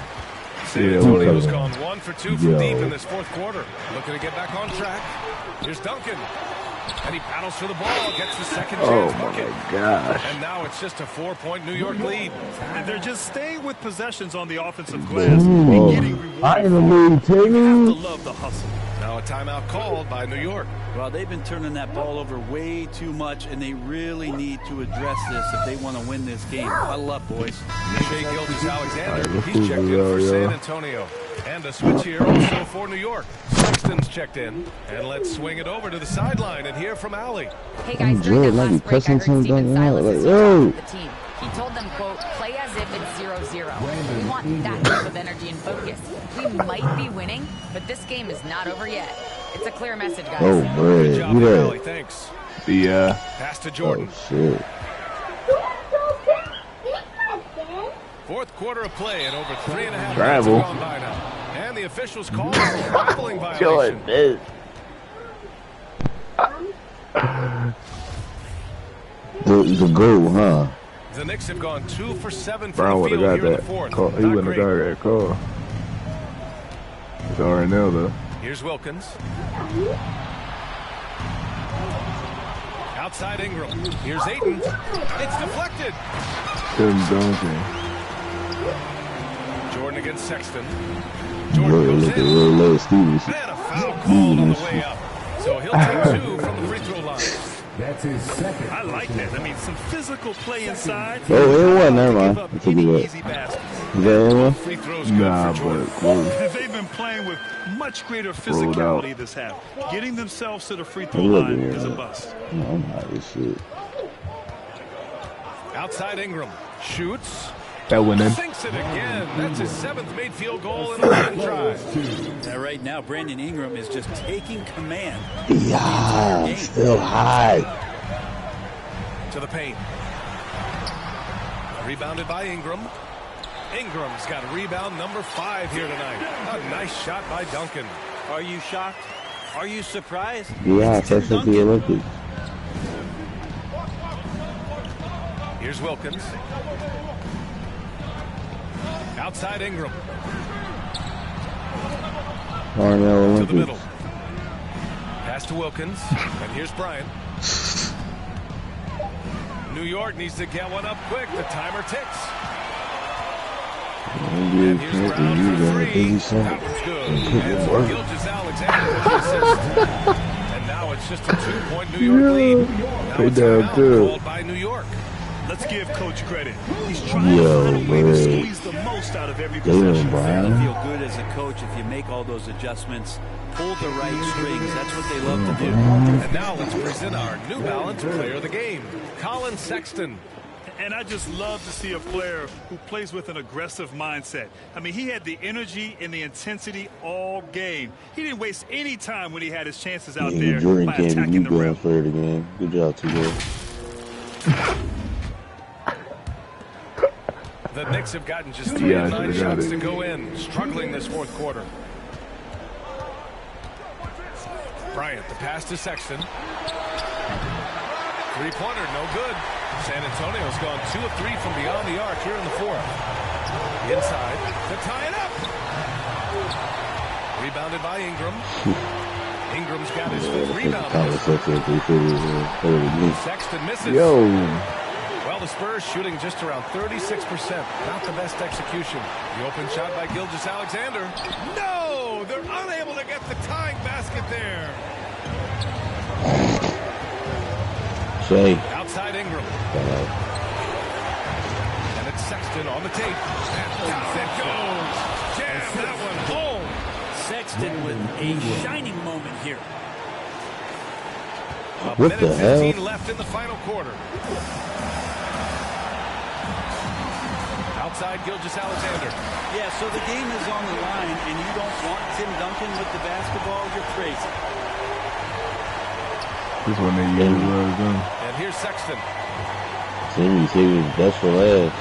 San Antonio's gone 1 for 2 from deep in this fourth quarter. Looking to get back on track. Here's Duncan. And he battles for the ball, gets the second chance bucket. Oh my gosh. And now it's just a 4-point New York lead. And they're just staying with possessions on the offensive glass. Finally, You have to love the hustle. Now a timeout called by New York. Well, they've been turning that ball over way too much, and they really need to address this if they want to win this game. Huddle up, boys. Shea Gilgeous-Alexander, he's checked in for San Antonio. And a switch here also for New York. Sexton's checked in. And let's swing it over to the sideline and hear from Allie. Hey guys, during that last break, I heard Steven Silas is talking to the team. He told them, quote, play as if it's 0-0. We want that type of energy and focus. We might be winning, but this game is not over yet. It's a clear message, guys. Oh, man. Good job, Allie. Thanks. The, pass to Jordan. Oh, shit. Fourth quarter of play and over 3.5 minutes Travel. have gone by now. And the officials call a traveling violation. The goal, huh? The Knicks have gone 2 for 7 from Brown the would have field got here in the that. fourth. Call. He wouldn't have got that call. It's all right now, though. Here's Wilkins. Outside Ingram. Here's Ayton. It's deflected. Tim Duncan. Jordan against Sexton. Jordan goes in. And a foul called on the way up. So he'll take 2 from the free throw line. That's his second. I like that. I mean, some physical play inside. Oh, it wasn't. Never mind. I took it Easy up. baskets. Is that one? Free throws good Nah, for Jordan. but close. They've been playing with much greater Rolled out. physicality this half. Getting themselves to the free throw Look line at is a that. bust. No, I'm not this shit. Outside Ingram. Shoots. That went in. Sinks it again. That's his 7th made field goal in 11 tries. Now, right now, Brandon Ingram is just taking command. Yeah, still high. To the paint. Rebounded by Ingram. Ingram's got rebound number 5 here tonight. A nice shot by Duncan. Are you shocked? Are you surprised? Yeah, that's at the Olympics. Here's Wilkins. Outside Ingram. Parnell To the middle. Olympics. Pass to Wilkins. And here's Bryant. New York needs to get one up quick. The timer ticks. And here's Brown for 3. That one's good. And for Gilgeous-Alexander with the assist. And now it's just a 2-point New York lead. Now a timeout called by New York. Let's give Coach credit. He's trying to find a way to squeeze the most out of every possession. You feel good as a coach if you make all those adjustments, pull the right strings. That's what they love to do. And now let's present our New Balance player of the game, Colin Sexton. And I just love to see a player who plays with an aggressive mindset. I mean, he had the energy and the intensity all game. He didn't waste any time when he had his chances out there Jordan by can't attacking be the rim. player of the game. Good job, T-Boy. The Knicks have gotten just 3 of 9 shots to go in, struggling this fourth quarter. Bryant, the pass to Sexton. Three-pointer, no good. San Antonio's gone 2 of 3 from beyond the arc here in the fourth. Inside to tie it up. Rebounded by Ingram. Ingram's got his 5th rebound. Sexton misses. Well, the Spurs shooting just around 36%. Not the best execution. The open shot by Gilgeous-Alexander. No! They're unable to get the tying basket there. Shay. Outside Ingram. And it's Sexton on the tape. And down it goes. Jam that one home. Sexton with a shining moment here. A What the minute hell? 15 left in the final quarter. Outside Gilgeous-Alexander. Yeah, so the game is on the line, and you don't want Tim Duncan with the basketball. You're crazy. This one they use them. And here's Sexton. Timmy saved his best for last.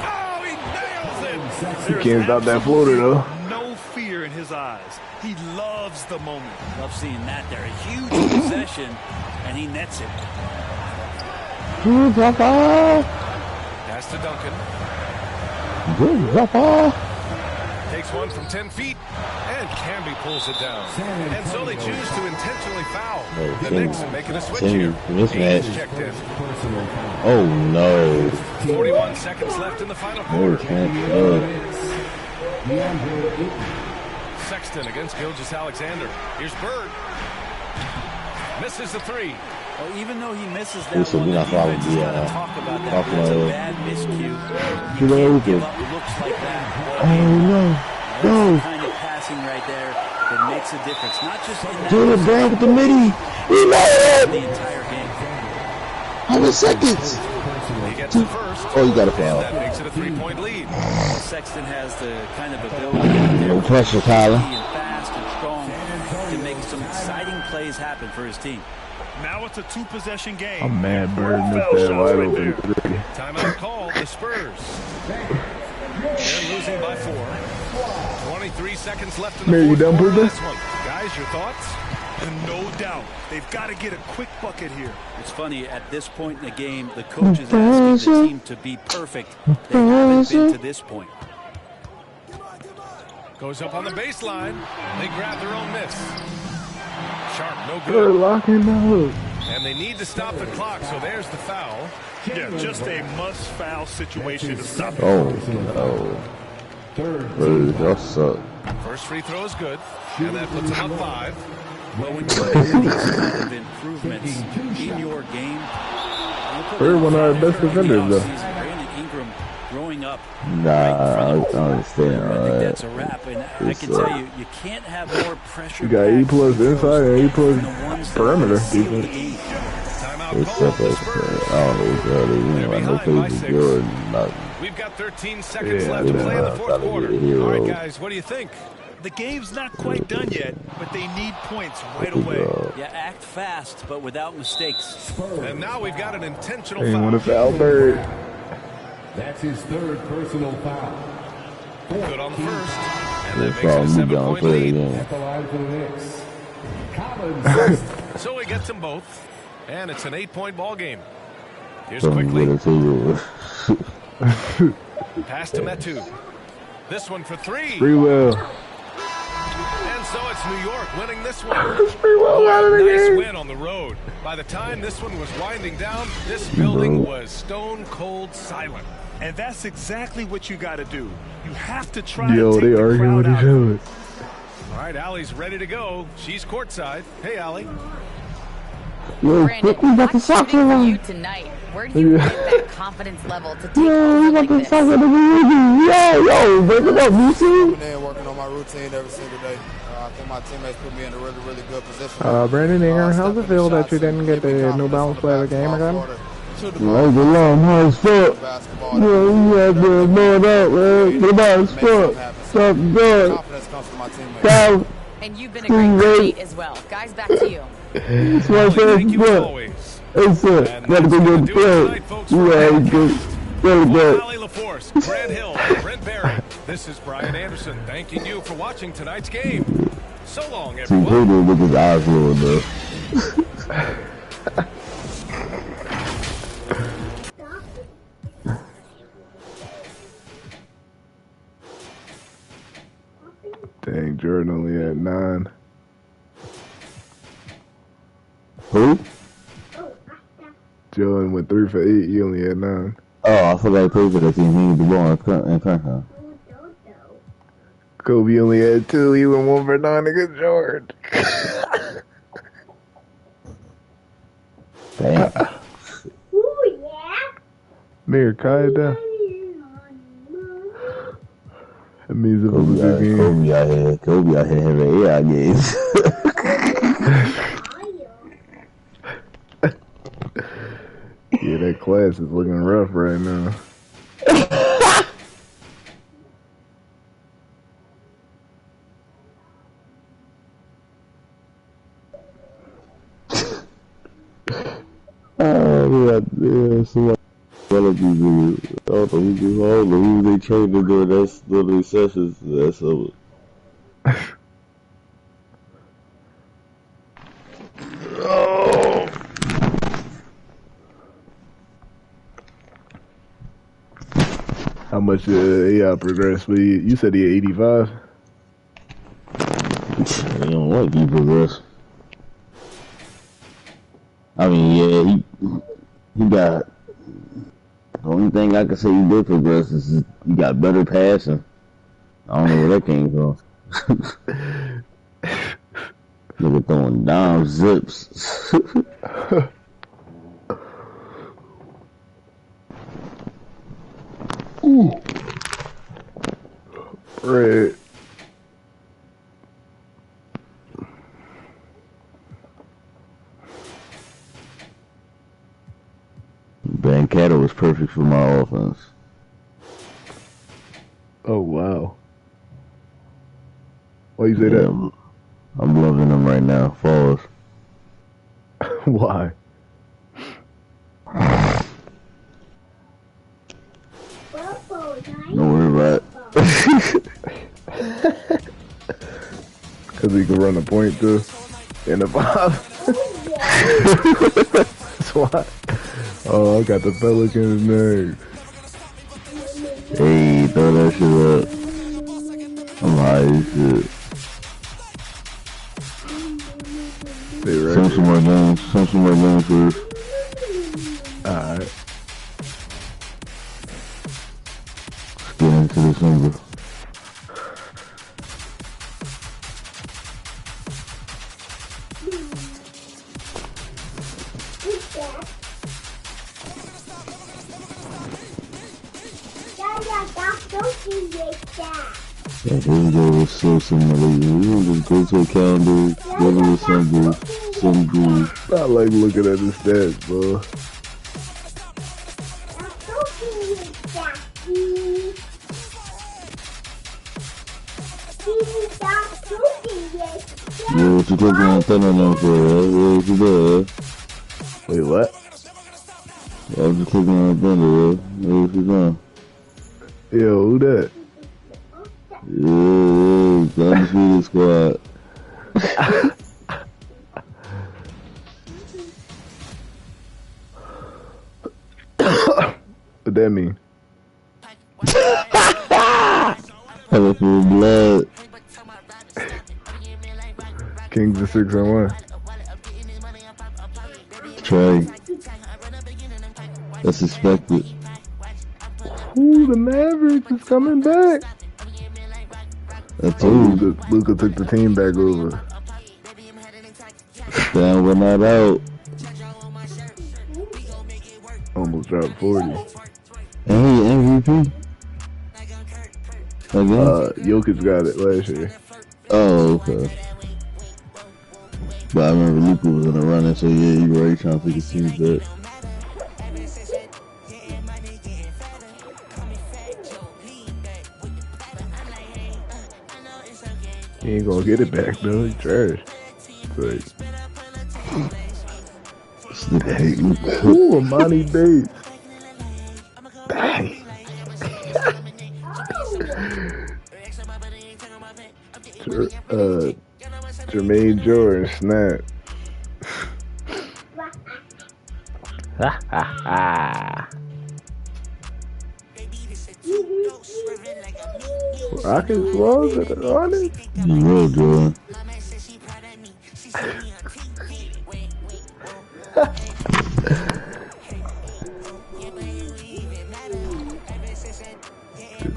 Oh, he nails it. You can't stop that floater, though. No fear in his eyes. He loves the moment. Love seeing that there. A huge possession, and he nets it. Pass to Duncan. Good drop ball. Takes one from 10 feet, and Camby pulls it down. And so they choose to intentionally foul. The Knicks making a switch here. Hayes checked in. Oh no. 41 seconds left in the final quarter. Sexton against Gilgeous-Alexander. Here's Bird. Misses the three. Well, even though he misses that one, the defense is going to talk about that. That's a bad miscue. You can't give up looks like that. That's the kind of passing right there that makes a difference. Not just in that. Do it, bro, with the midi. He made it. The entire game. 100 seconds. He gets the first. Oh, you got a foul. That makes it a 3-point lead. Sexton has the kind of ability No pressure, Tyler. and fast and strong to make some exciting plays happen for his team. Now it's a two-possession game. I'm mad Bird missed that wide open three. Timeout called. The Spurs. They're losing by 4. 23 seconds left in the Mary, you fourth done quarter. with This one. Guys, your thoughts? And no doubt, they've got to get a quick bucket here. It's funny, at this point in the game, the coach is asking the team to be perfect. They haven't been to this point. Goes up on the baseline. They grab their own miss. Sharp, no They're good. locking the hook. And they need to stop the clock, so there's the foul. Yeah, just a must-foul situation to stop it. Oh no. Bird, y'all suck. First free throw is good, and that puts them up 5. Well, when you make these kind of improvements in your game, Bird one of our best defenders, though. Brandon Ingram growing up. Nah, I don't understand. I think that's a wrap, and I can tell you, you can't have more pressure. You got E plus inside and E plus perimeter defense. Except that, I don't know what the hell they mean. I know Faith Jordan. We've got 13 seconds left to play in the fourth quarter. All right, guys, what do you think? The game's not quite done yet, but they need points right away. Yeah, act fast, but without mistakes. And now we've got an intentional They foul. want to foul Bird. That's his third personal foul. Good on the first. And that makes That's all it a me down 7-point for the lead. game. At the line for the Knicks. Kobe Sexton. So he gets them both. And it's an 8-point ball game. Here's Something quickly. with it too. Pass to Metu. This one for 3. Free will. And so it's New York winning this one. Free will out of the Nice game. win on the road. By the time this one was winding down, this building was stone cold silent. And that's exactly what you got to do. You have to try Yo, to take they the arguing crowd with each out. other. All right, Allie's ready to go. She's courtside. Hey, Allie. Yo, Brandon, quick, we got the what's soccer shooting for on. you tonight? Where do you get that confidence level to take Yo, over we like got the this? soccer on. Yo, break it up, you see? I've been working on my routine every single day. I think my teammates put me in a really, really good position. Brandon Ingram, how's it feel that you didn't get the New Balance Player of the Game again? Like the long hard fuck. Yo, you had to blow it up, man. Get about as fuck. Stop going. Confidence comes from my teammates. Go. And you've been a great teammate as well. Guys, back to you. That's my first book. It's it. Gotta go get paid. You gotta get Allie LaForce, Grant Hill, Brent Berry. This is Brian Anderson thanking you for watching tonight's game. So long, See, everyone. who did with his eyes rolled up? Dang, Jordan only at 9. Who? Jordan went 3 for 8. He only had 9. Oh, I forgot he played for the team. He need the ball in Clemson. Kobe only had 2. He went 1 for 9 against Jordan. Damn. Mayor, quiet down. That means it was a good game. Kobe out here having AI games. Yeah, that class is looking rough right now. Yeah, somebody one of these niggas. I don't know who they trained to do. That's literally sessions. That's over. Oh. How much AI progressed? But you said he 85. He don't like he progress. I mean, yeah, he got. The only thing I can say he did progress is he got better passing. I don't know where that came from. Nigga throwing dime zips. Ooh. Right. Bancato was perfect for my offense. Oh, wow. Why you say that? I'm loving him right now. Pause. Why? Don't worry about it. Because he can run a point too. And a 5. That's why. Oh, I got the Pelicans next. Hey, throw that shit up. I'm high as shit. Some more games first. Alright. Let's get into December. Yeah, here we go with so simulated. We don't just go to a calendar, go to December, some groove. I like looking at the stats, bro. Yeah, what you clicking on thunder now for? What you doing? Wait, what? I was just clicking on thunder, what you doing? Yo, who that? Yeah, the undefeated squad. What that mean? Colorful blood. Kings are 6-1. Trey. That's expected. Ooh, the Mavericks is coming back. That's Luka took the team back over. Damn, we're not out. Almost dropped 40. And he MVP? Again? Jokic got it last year. Oh, okay. But I remember Luka was in the running, so yeah, you were already trying to take his team back. He ain't gonna get it back though. He trash. Like, this nigga hate Luka. Ooh, Amani Bates. Dang. Jermaine Jordan snap. Ha ha ha. Rockets was at the Hornets? You will, Jordan.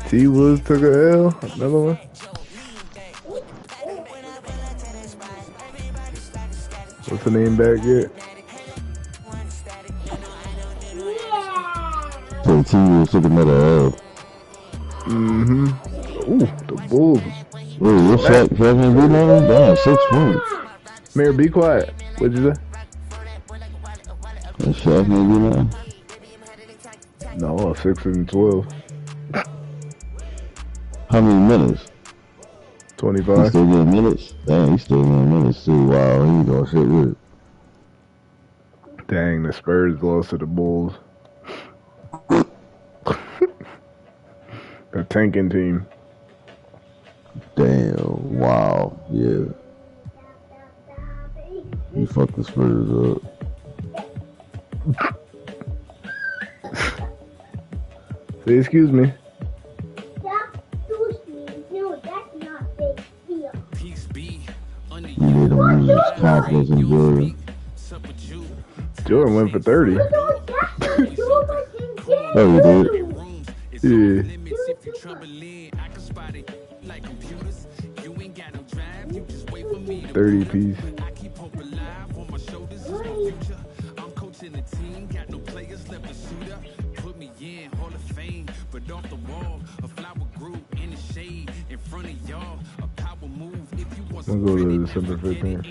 T-Woods took a L. Another one. What's the name back yet? So T-Woods took another L. Mm-hmm. Ooh, the Bulls. Wait, what's that? Kevin B now? Damn, 6 points. Mayor, be quiet. What'd you say? That's Shaq maybe now? No, 6 and 12. How many minutes? 25. He still getting minutes? Damn, he's still getting minutes too. Wow, he ain't doing shit with it. Dang, the Spurs lost to the Bulls. A tanking team. Damn, wow, yeah. You fucked the Spurs up. Say excuse me. confidence in Jordan. Jordan went for 30. Oh, he did? Yeah. 30 piece. I'm gonna go to December 15th.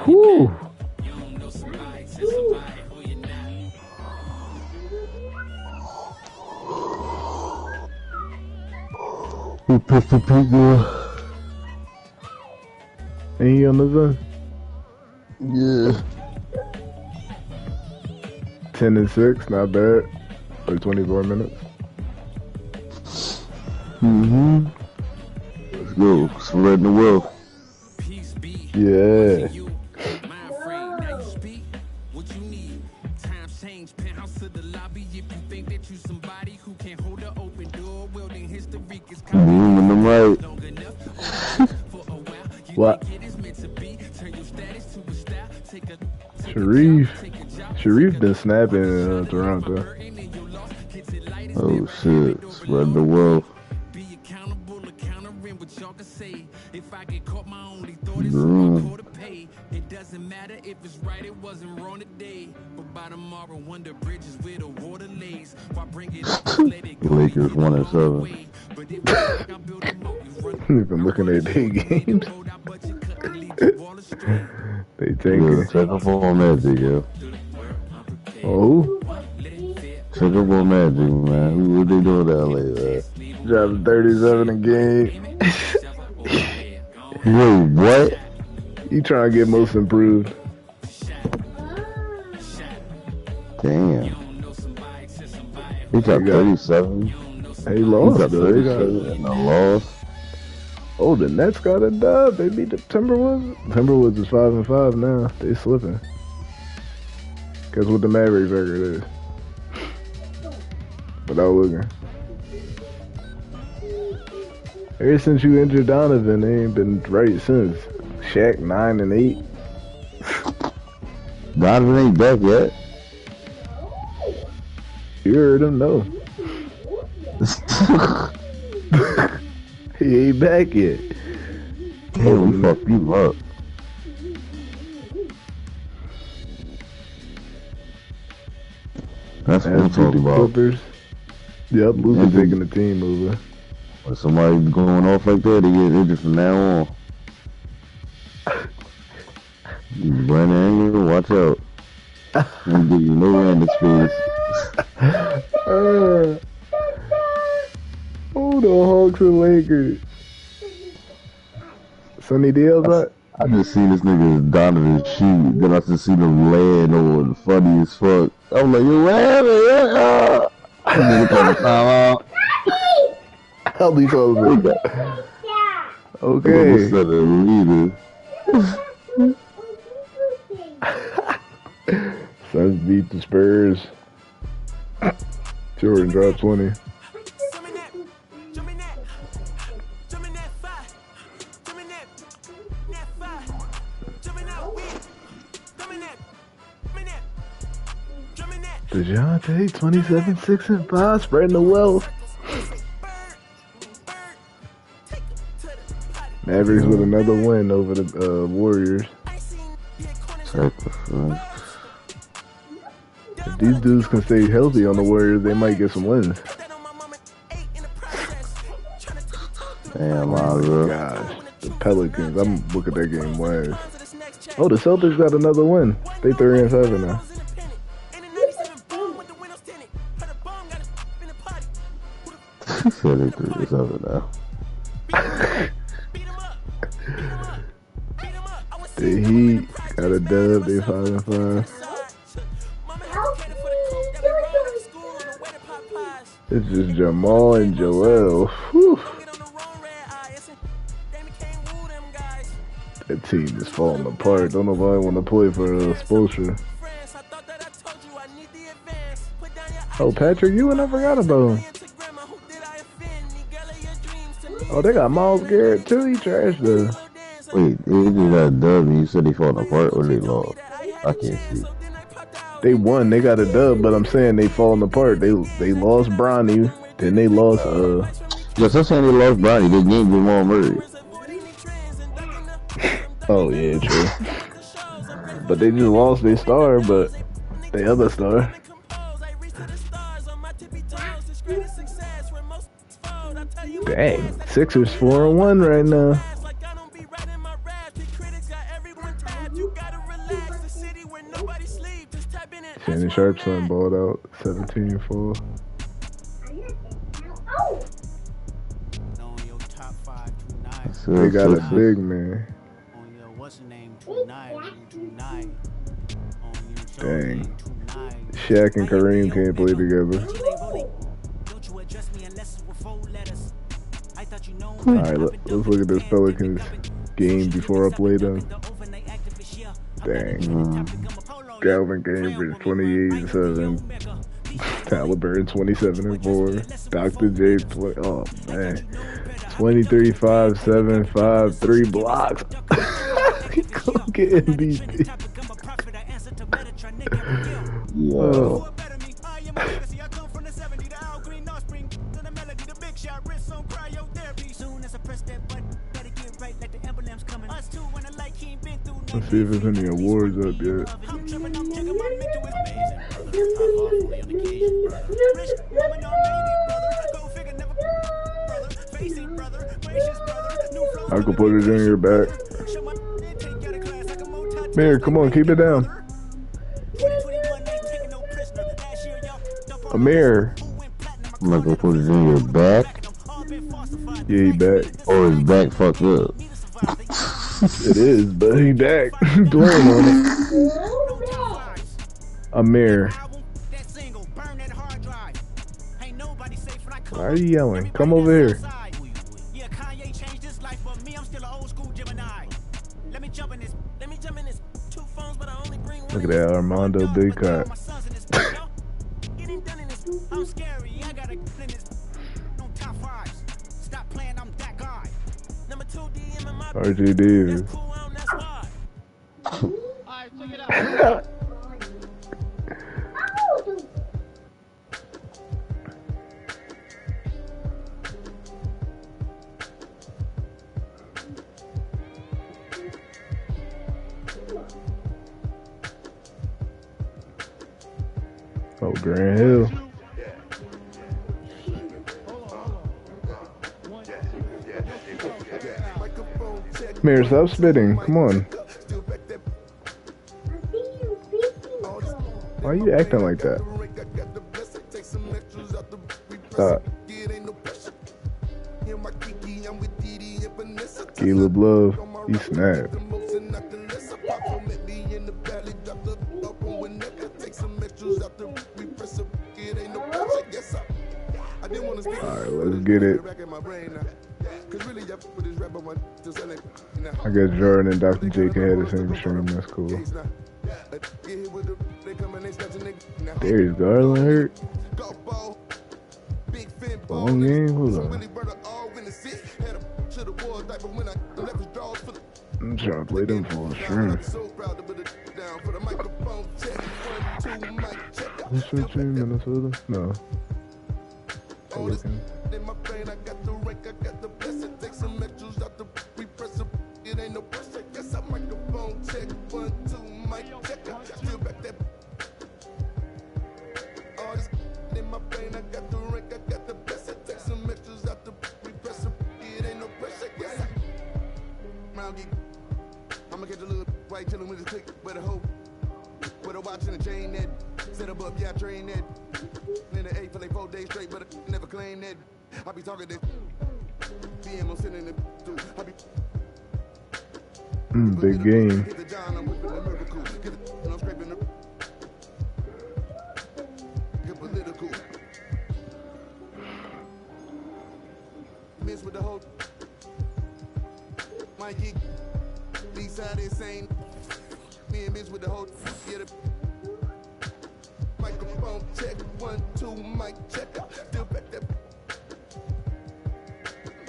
Whew. Who pissed the people? Ain't he on the zone? Yeah. 10 and 6, not bad. For 24 minutes. Mm-hmm. Let's go. Spreading the wealth. Yeah. Moving them right. What? Sharif been snapping in Toronto. Oh shit. Spread the wealth. It doesn't matter if it's right, it wasn't wrong today. But by tomorrow, wonder bridges where the water lays. Why bring it up, let it go. Lakers 1-7. You've been looking at their games. They take it. Check up on Magic, yo. Oh? Check up on Magic, man. What they doing in LA, man? Dropping 37 a game. Wait, what? You trying to get most improved. Damn. He got 37. He lost, though. He got and a loss. Oh, the Nets got a dub. They beat the Timberwolves. Timberwolves is 5-5 now. They slipping. Guess what the Mavericks record is? Without looking. Ever since you injured Donovan, they ain't been right since. Shaq 9 and 8. Donovan ain't back yet. You heard him, no. He ain't back yet. Damn, we fucked you up. That's what I'm talking about. Clippers. Yep, Luka taking the team over. When somebody going off like that, they get injured from now on. Brandon Ingram, watch out. I'm gonna give you no random space. Oh, the Hawks and Lakers. Sonny Dale's up. I just seen this nigga Donovan shoot, then I just seen him land on funny as fuck. I'm like, you laughing? Nigga called the timeout. How do you call it? Okay. What's that, a leader? Suns beat the Spurs. Jordan dropped 20. DeJounte, 27, 6 and 5, spreading the wealth. Mavericks with another win over the Warriors. If these dudes can stay healthy on the Warriors, they might get some wins. Damn, oh gosh, the Pelicans. I'm looking at that game last. Oh, the Celtics got another win. They 3-7 now. He said they 3-7 now. The Heat got a dub. They 5-5. It's just Jamal and Joel. Whew. That team is falling apart. Don't nobody want to play for Spoelstra. Oh, Patrick Ewing, I forgot about him. Oh, they got Myles Garrett too. He trashed though. Wait, they just got a dub and you said they falling apart or they lost? I can't see. They won. They got a dub, but I'm saying they falling apart. They lost Bronny. Then they lost Yes, I'm saying they lost Bronny. They gained Jamal Murray. Oh yeah, true. But they just lost their star, but the other star. Dang, Sixers 4-1 right now. Shannon Sharp's son balled out 17-4. They got a big man. Dang. Shaq and Kareem can't play together. Alright, let's look at this Pelicans game before I play them. Dang. Galvin Cambridge 28-7. Halliburton 27-4. Dr. J play. Oh man. 23-5-7-5, 3 blocks. He gonna get MVP. Yo. Let's see if there's any awards up yet. I could put it in your back. Amir, come on, keep it down. Amir. I'm not gonna put it in your back. Yeah, he back. Or his back fucked up. It is, but he back. Dwayne on it. Amir. Why are you yelling? Come over here. Look at that Armando Bigcut. RJ Davis. Oh, Grant Hill. Mir, stop spitting. Come on. Why are you acting like that? Stop. Caleb Love, he snapped. Alright, let's get it. I guess Jordan and Dr. J can have the same stream. That's cool. Darius Garland hurt. One game? Hold on. I'm trying to play them full stream. Who's switching Minnesota? No. Pelicans. I'ma get a little white chillin' with a click, with a hoe, with a watch and a chain that set up, yeah, I train that. In the 8 for like 4 days straight, but I never claim that. I be talking this. Big game. Miss with the whole my gig. These side insane. Me and Miss with the whole get it. Microphone check 1 2 mic check. Still back that.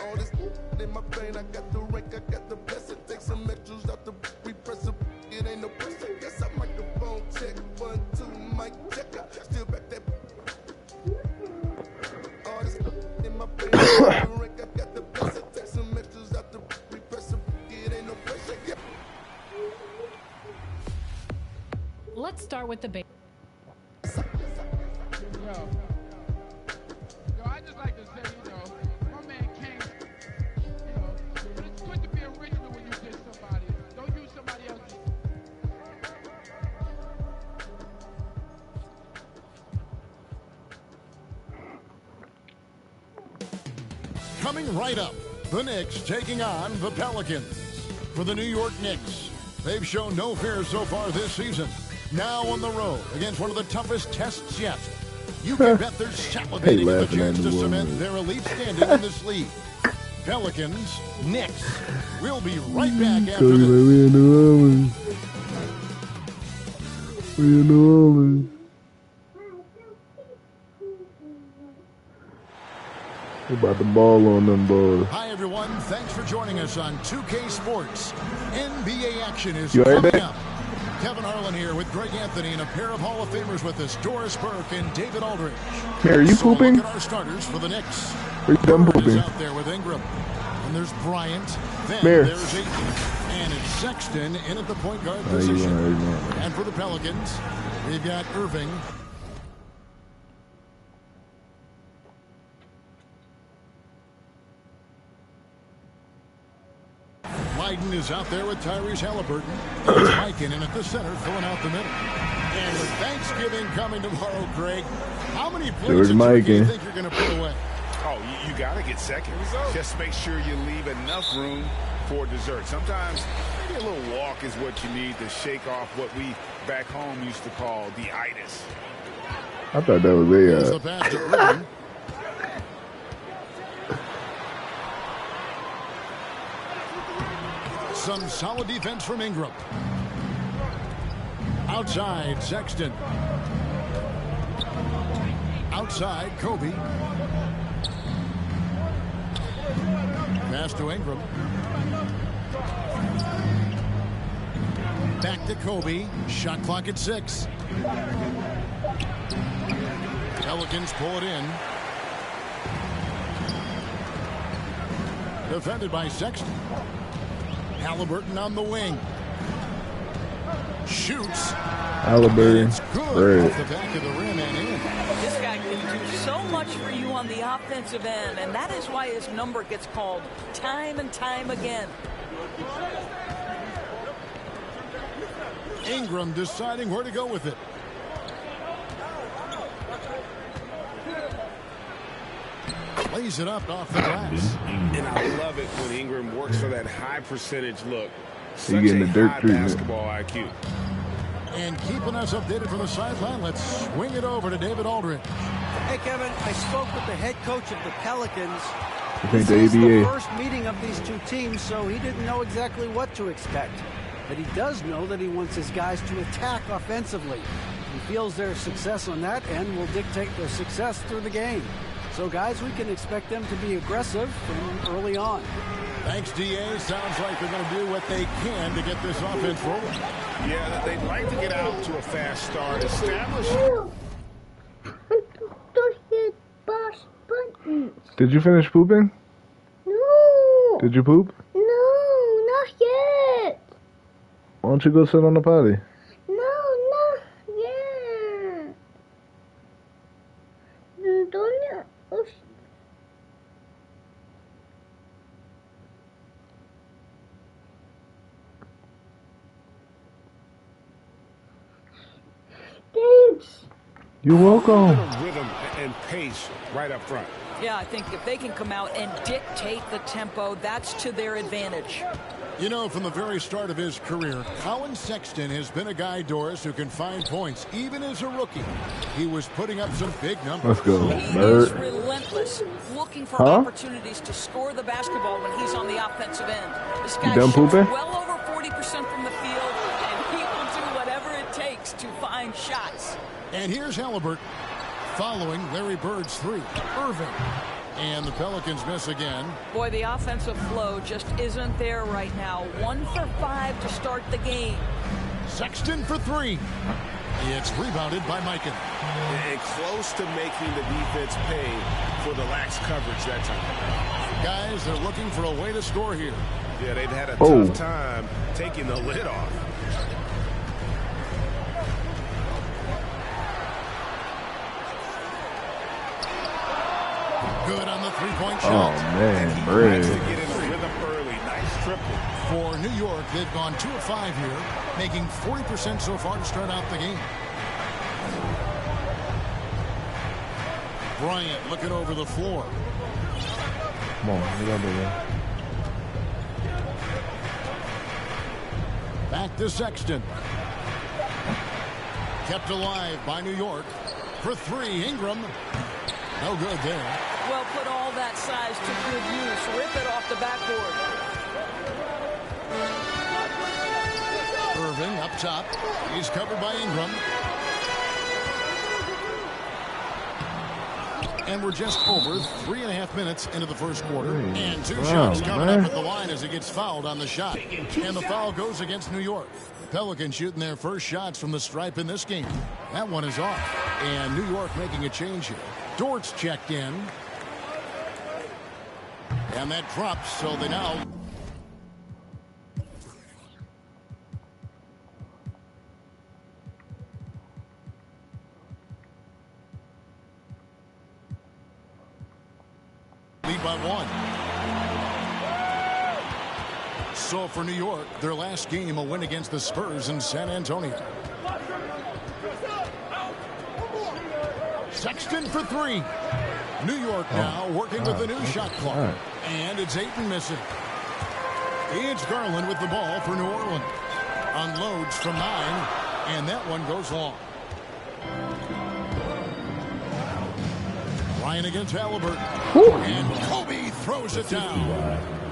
All this in my brain. I got the rank. I got the blessing. Take some extras out the repress. It ain't no pressure. Yes, I microphone check 1 2 mic check. Still back that. All this in my brain. I got the blessing. Take some extras out the repress. It ain't no pressure. Yeah. Let's start with the base. Yo, I just like to say, my man came, but it's good to be original when you diss somebody. Don't use somebody else's. Coming right up, the Knicks taking on the Pelicans. For the New York Knicks, they've shown no fear so far this season. Now on the road against one of the toughest tests yet. You can bet they're salivating for the chance to cement their elite standing in this league. Pelicans, Knicks. We'll be right back after this. We in New Orleans. We in New Orleans. We about to ball on them boys. Hi everyone, thanks for joining us on 2K Sports. NBA action is You heard coming that? up. Kevin Harlan here with Greg Anthony and a pair of Hall of Famers with us, Doris Burke and David Aldridge. Hey, are you So pooping? look at our starters for the Knicks. Are you done Bird is pooping? out there with Ingram. And there's Bryant. Then There. there's Ayton. And it's Sexton in at the point guard Oh, you position. are. And for the Pelicans, we've got Irving. Biden is out there with Tyrese Halliburton. And it's Mike in at the center, filling out the middle. And with Thanksgiving coming tomorrow, Greg, how many plates of turkey do you think you're going to put away? Oh, you got to get second. Just make sure you leave enough room for dessert. Sometimes maybe a little walk is what you need to shake off what we back home used to call the itis. I thought that was Here's the pass to Irving. Some solid defense from Ingram. Outside, Sexton. Outside, Kobe. Pass to Ingram. Back to Kobe. Shot clock at 6. Pelicans pull it in. Defended by Sexton. Halliburton on the wing. Shoots. Halliburton. It's good Right. off the back of the rim and in. This guy can do so much for you on the offensive end, and that is why his number gets called time and time again. Ingram deciding where to go with it. Lays it up off the glass. And I love it when Ingram works for that high percentage look. You getting the dirt high treatment. basketball IQ. And keeping us updated from the sideline, let's swing it over to David Aldridge. Hey, Kevin, I spoke with the head coach of the Pelicans. I think This the is the ABA. first meeting of these two teams, so he didn't know exactly what to expect. But he does know that he wants his guys to attack offensively. He feels their success on that end will dictate their success through the game. So, guys, we can expect them to be aggressive from early on. Thanks, DA. Sounds like they're going to do what they can to get this offense rolling. Yeah, they'd like to get out to a fast start. Establish. Did you finish pooping? No. Did you poop? No, not yet. Why don't you go sit on the potty? No, not yet. Don't Thanks. You're welcome. Rhythm and pace right up front. Yeah, I think if they can come out and dictate the tempo, that's to their advantage. You know, from the very start of his career, Colin Sexton has been a guy, Doris, who can find points, even as a rookie. He was putting up some big numbers. Let's go, He Bird. is relentless, looking for opportunities to score the basketball when he's on the offensive end. This guy done shoots pooping? well over 40% from the field, and he will do whatever it takes to find shots. And here's Halliburton following Larry Bird's three. Irving. And the Pelicans miss again. Boy, the offensive flow just isn't there right now. 1 for 5 to start the game. Sexton for three. It's rebounded by Mikan. And close to making the defense pay for the lax coverage that time. Guys, they're looking for a way to score here. Yeah, they've had a tough time taking the lid off. Good on the three-point Oh, shot. man, Brad. To get in a rhythm early. Nice triple. For New York, they've gone 2 of 5 here, making 40% so far to start out the game. Bryant looking over the floor. Come on, we gotta do that. Back to Sexton. Kept alive by New York. For three, Ingram. No good there. Well, put all that size to good use. Rip it off the backboard. Irving up top. He's covered by Ingram. And we're just over 3.5 minutes into the first quarter. And two shots coming up at the line as he gets fouled on the shot. And the foul goes against New York. Pelicans shooting their first shots from the stripe in this game. That one is off. And New York making a change here. Dort's checked in. And that drops, so they now... lead by 1. So for New York, their last game, a win against the Spurs in San Antonio. Sexton for three. New York now working with the new shot clock. And it's Ayton missing. It's Garland with the ball for New Orleans. Unloads from 9, and that one goes long. Ryan against Halliburton. And Kobe throws it down.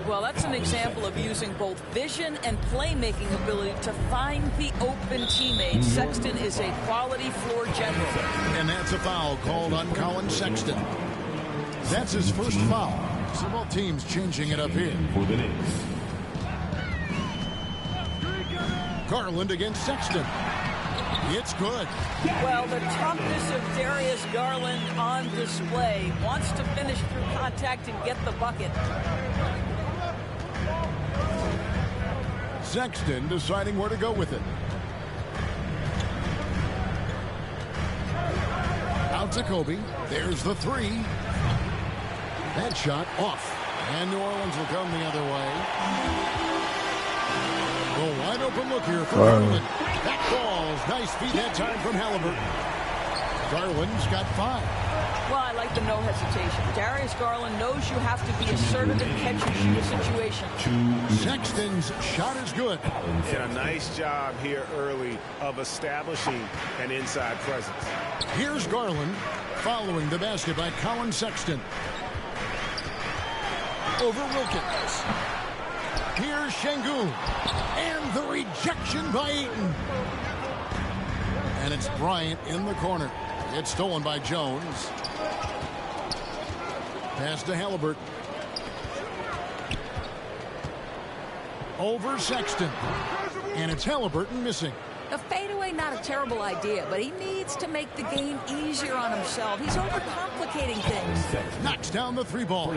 Well, that's an example of using both vision and playmaking ability to find the open teammates. Sexton is a quality floor general. And that's a foul called on Colin Sexton. That's his first foul. So both teams changing it up here. For the Knicks. Garland against Sexton. It's good. Well, the toughness of Darius Garland on display. Wants to finish through contact and get the bucket. Sexton deciding where to go with it. Out to Kobe. There's the three. That shot off. And New Orleans will come the other way. A wide open look here for Garland. That falls. Nice feed that time from Halliburton. Garland's got 5. Well, I like the no hesitation. Darius Garland knows you have to be assertive in catch-and-shoot situation. Sexton's shot is good. Yeah, nice job here early of establishing an inside presence. Here's Garland following the basket by Colin Sexton. Over Wilkins. Here's Şengün. And the rejection by Ayton. And it's Bryant in the corner. It's stolen by Jones. Pass to Halliburton. Over Sexton. And it's Halliburton missing. A fadeaway, not a terrible idea, but he needs to make the game easier on himself. He's overcomplicating things. Knocks down the 3-ball.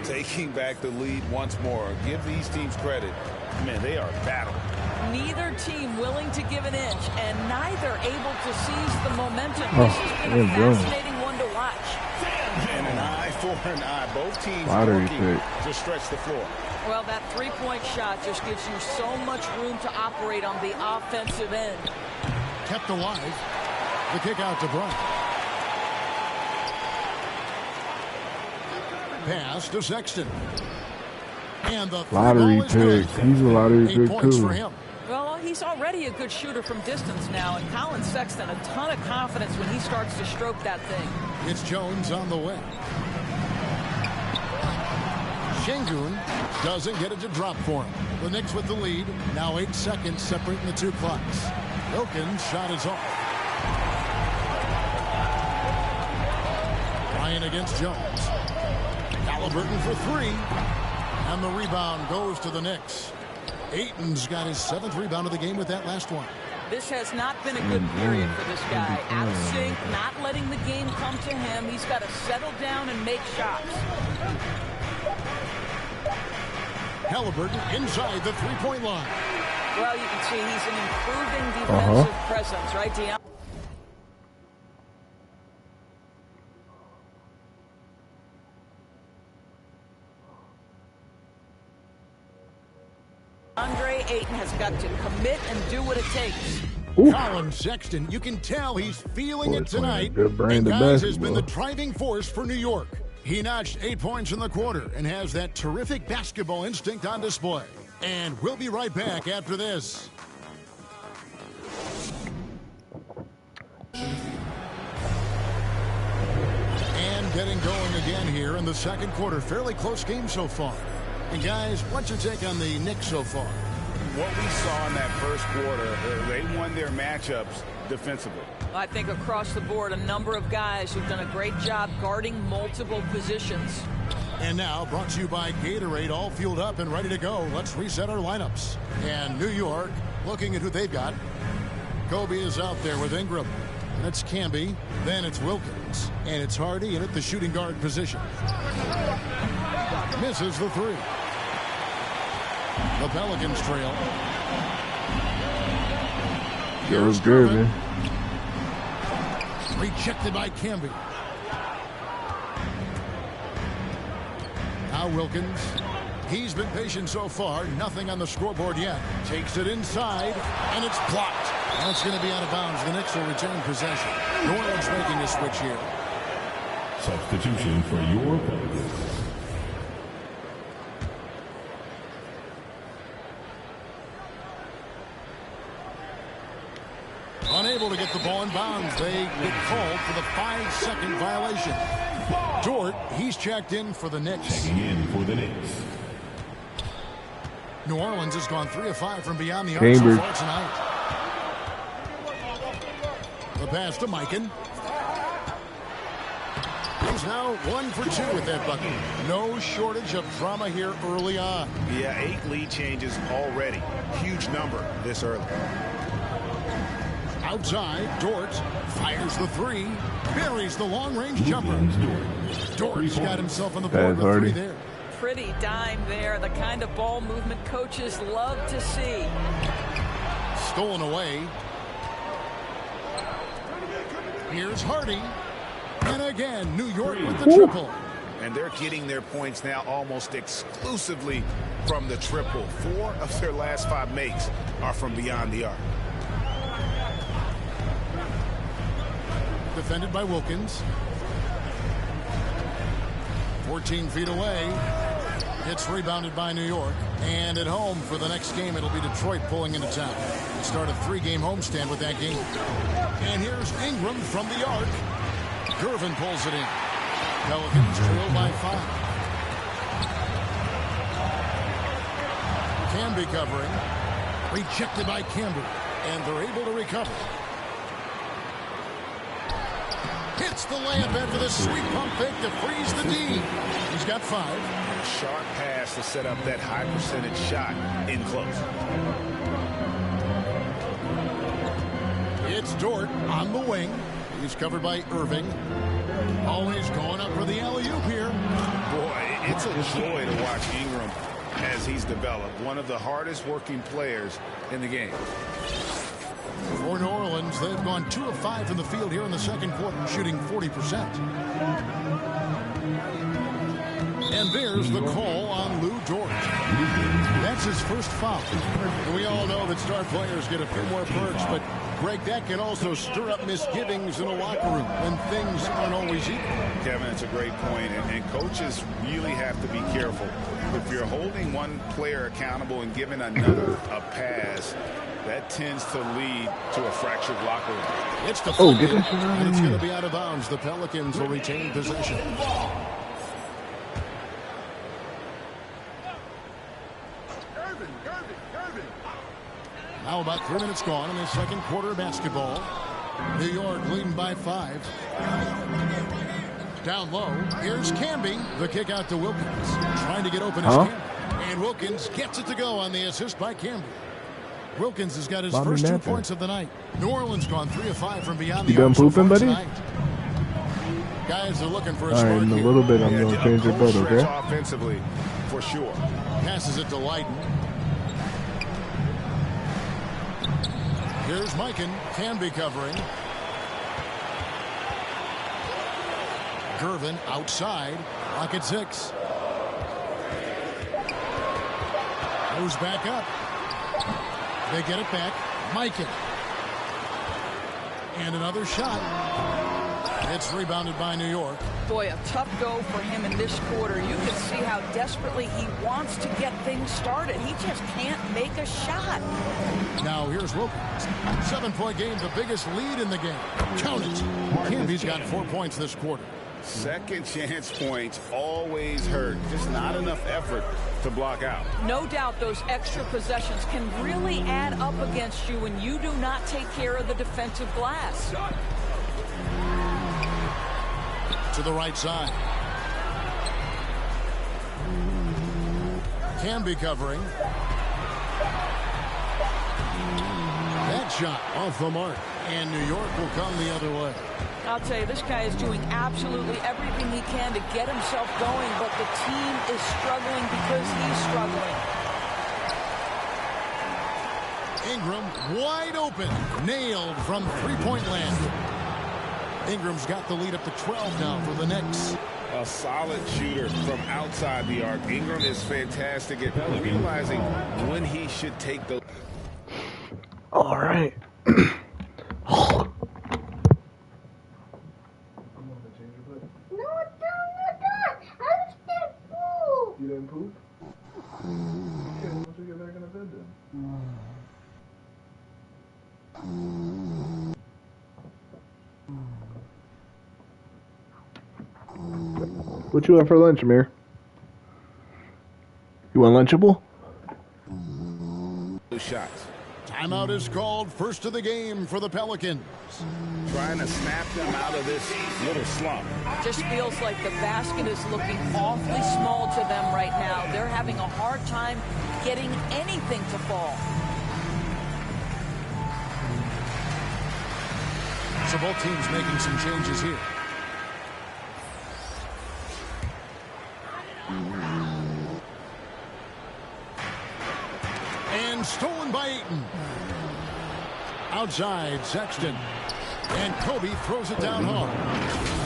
Taking back the lead once more. Give these teams credit. Man, they are battling. Neither team willing to give an inch, and neither able to seize the momentum. This has been a fascinating one to watch. And an eye for an eye. Both teams working to stretch the floor. Well, that three-point shot just gives you so much room to operate on the offensive end. Kept alive. The kick out to Bryant. pass to Sexton. And the lottery pick. He's a lottery pick points too. For him. Well, he's already a good shooter from distance now, and Colin Sexton a ton of confidence when he starts to stroke that thing. It's Jones on the way. Şengün doesn't get it to drop for him. The Knicks with the lead. Now 8 seconds separating the two clocks. Wilkins' shot is off. Ryan against Jones. Halliburton for 3. And the rebound goes to the Knicks. Ayton's got his 7th rebound of the game with that last one. This has not been a good period for this guy. Out of sync, not letting the game come to him. He's got to settle down and make shots. Halliburton inside the three-point line. Well, you can see he's an improving defensive presence, right, Deion? Andre Ayton has got to commit and do what it takes. Colin Sexton, you can tell he's feeling it tonight. And guys has been the driving force for New York. He notched 8 points in the quarter and has that terrific basketball instinct on display. And we'll be right back after this. And getting going again here in the second quarter. Fairly close game so far. And guys, what's your take on the Knicks so far? What we saw in that first quarter, they won their matchups defensively. I think across the board, a number of guys who've done a great job guarding multiple positions. And now, brought to you by Gatorade, all fueled up and ready to go. Let's reset our lineups. And New York, looking at who they've got. Kobe is out there with Ingram. And it's Camby. Then it's Wilkins. And it's Hardy in at the shooting guard position. Misses the 3. The Pelicans trail. Here's Gervin. Rejected by Camby. Now Wilkins. He's been patient so far. Nothing on the scoreboard yet. Takes it inside, and it's blocked. And it's going to be out of bounds. The Knicks will return possession. New Orleans making a switch here. Substitution for your Pelicans. Unable to get the ball in bounds. They get called for the 5-second violation. Dort, he's checked in for the Knicks. Checking in for the Knicks. New Orleans has gone 3 of 5 from beyond the arc so far tonight. The pass to Mikan. He's now 1 for 2 with that bucket. No shortage of drama here early on. Yeah, 8 lead changes already. Huge number this early. Outside, Dort fires the 3, buries the long-range jumper. Dort's got himself on the board with 3 there. Pretty dime there, the kind of ball movement coaches love to see. Stolen away. Here's Hardy. And again, New York with the triple. And they're getting their points now almost exclusively from the triple. 4 of their last 5 makes are from beyond the arc. Defended by Wilkins. 14 feet away. It's rebounded by New York. And at home for the next game, it'll be Detroit pulling into town. They start a 3-game homestand with that game. And here's Ingram from the arc. Gervin pulls it in. Pelicans trail by 5. Camby covering. Rejected by Camby. And they're able to recover. Hits the layup after the sweet pump fake to freeze the D. He's got 5. A sharp pass to set up that high percentage shot in close. It's Dort on the wing. He's covered by Irving. Always going up for the alley-oop here. Boy, it's a joy to watch Ingram as he's developed. One of the hardest working players in the game. For New Orleans, they've gone 2 of 5 from the field here in the second quarter, shooting 40%. And there's the call on Lou Dort. That's his first foul. We all know that star players get a few more perks, but Greg, that can also stir up misgivings in a locker room when things aren't always equal. Kevin, it's a great point, and coaches really have to be careful. If you're holding one player accountable and giving another a pass, that tends to lead to a fractured locker room. It's deflected, and it's going to be out of bounds. The Pelicans will retain possession. Now about 3 minutes gone in the second quarter of basketball. New York leading by 5. Down low, here's Camby. The kick out to Wilkins. Trying to get open is Camby. And Wilkins gets it to go on the assist by Camby. Wilkins has got his first 2 points of the night. New Orleans gone 3 of 5 from beyond the arc. You done pooping, buddy? Guys are looking for a spark. All right, in a little bit, I'm going to change your boat, okay? Offensively, for sure. Passes it to Leiden. Here's Mikan. Camby covering. Gervin outside. Lock at 6. Goes back up. They get it back. Mikan. And another shot. It's rebounded by New York. Boy, a tough go for him in this quarter. You can see how desperately he wants to get things started. He just can't make a shot. Now here's Wilkins. 7-point game, the biggest lead in the game. Count it. Camby's got 4 points this quarter. Second chance points always hurt. Just not enough effort to block out. No doubt those extra possessions can really add up against you when you do not take care of the defensive glass. To the right side. Camby covering. That shot off the mark. And New York will come the other way. I'll tell you, this guy is doing absolutely everything he can to get himself going, but the team is struggling because he's struggling. Ingram wide open. Nailed from three-point land. Ingram's got the lead up to 12 now for the Knicks. A solid shooter from outside the arc. Ingram is fantastic at realizing when he should take the... All right. You didn't poop? Okay, why don't you get back in the bed then? What you want for lunch, Amir? You want Lunchable? Shots. Timeout is called. First of the game for the Pelicans. Trying to snap them out of this little slump. Just feels like the basket is looking awfully small to them right now. They're having a hard time getting anything to fall. So both teams making some changes here. And stolen by Ayton. Outside, Sexton. And Kobe throws it down hard.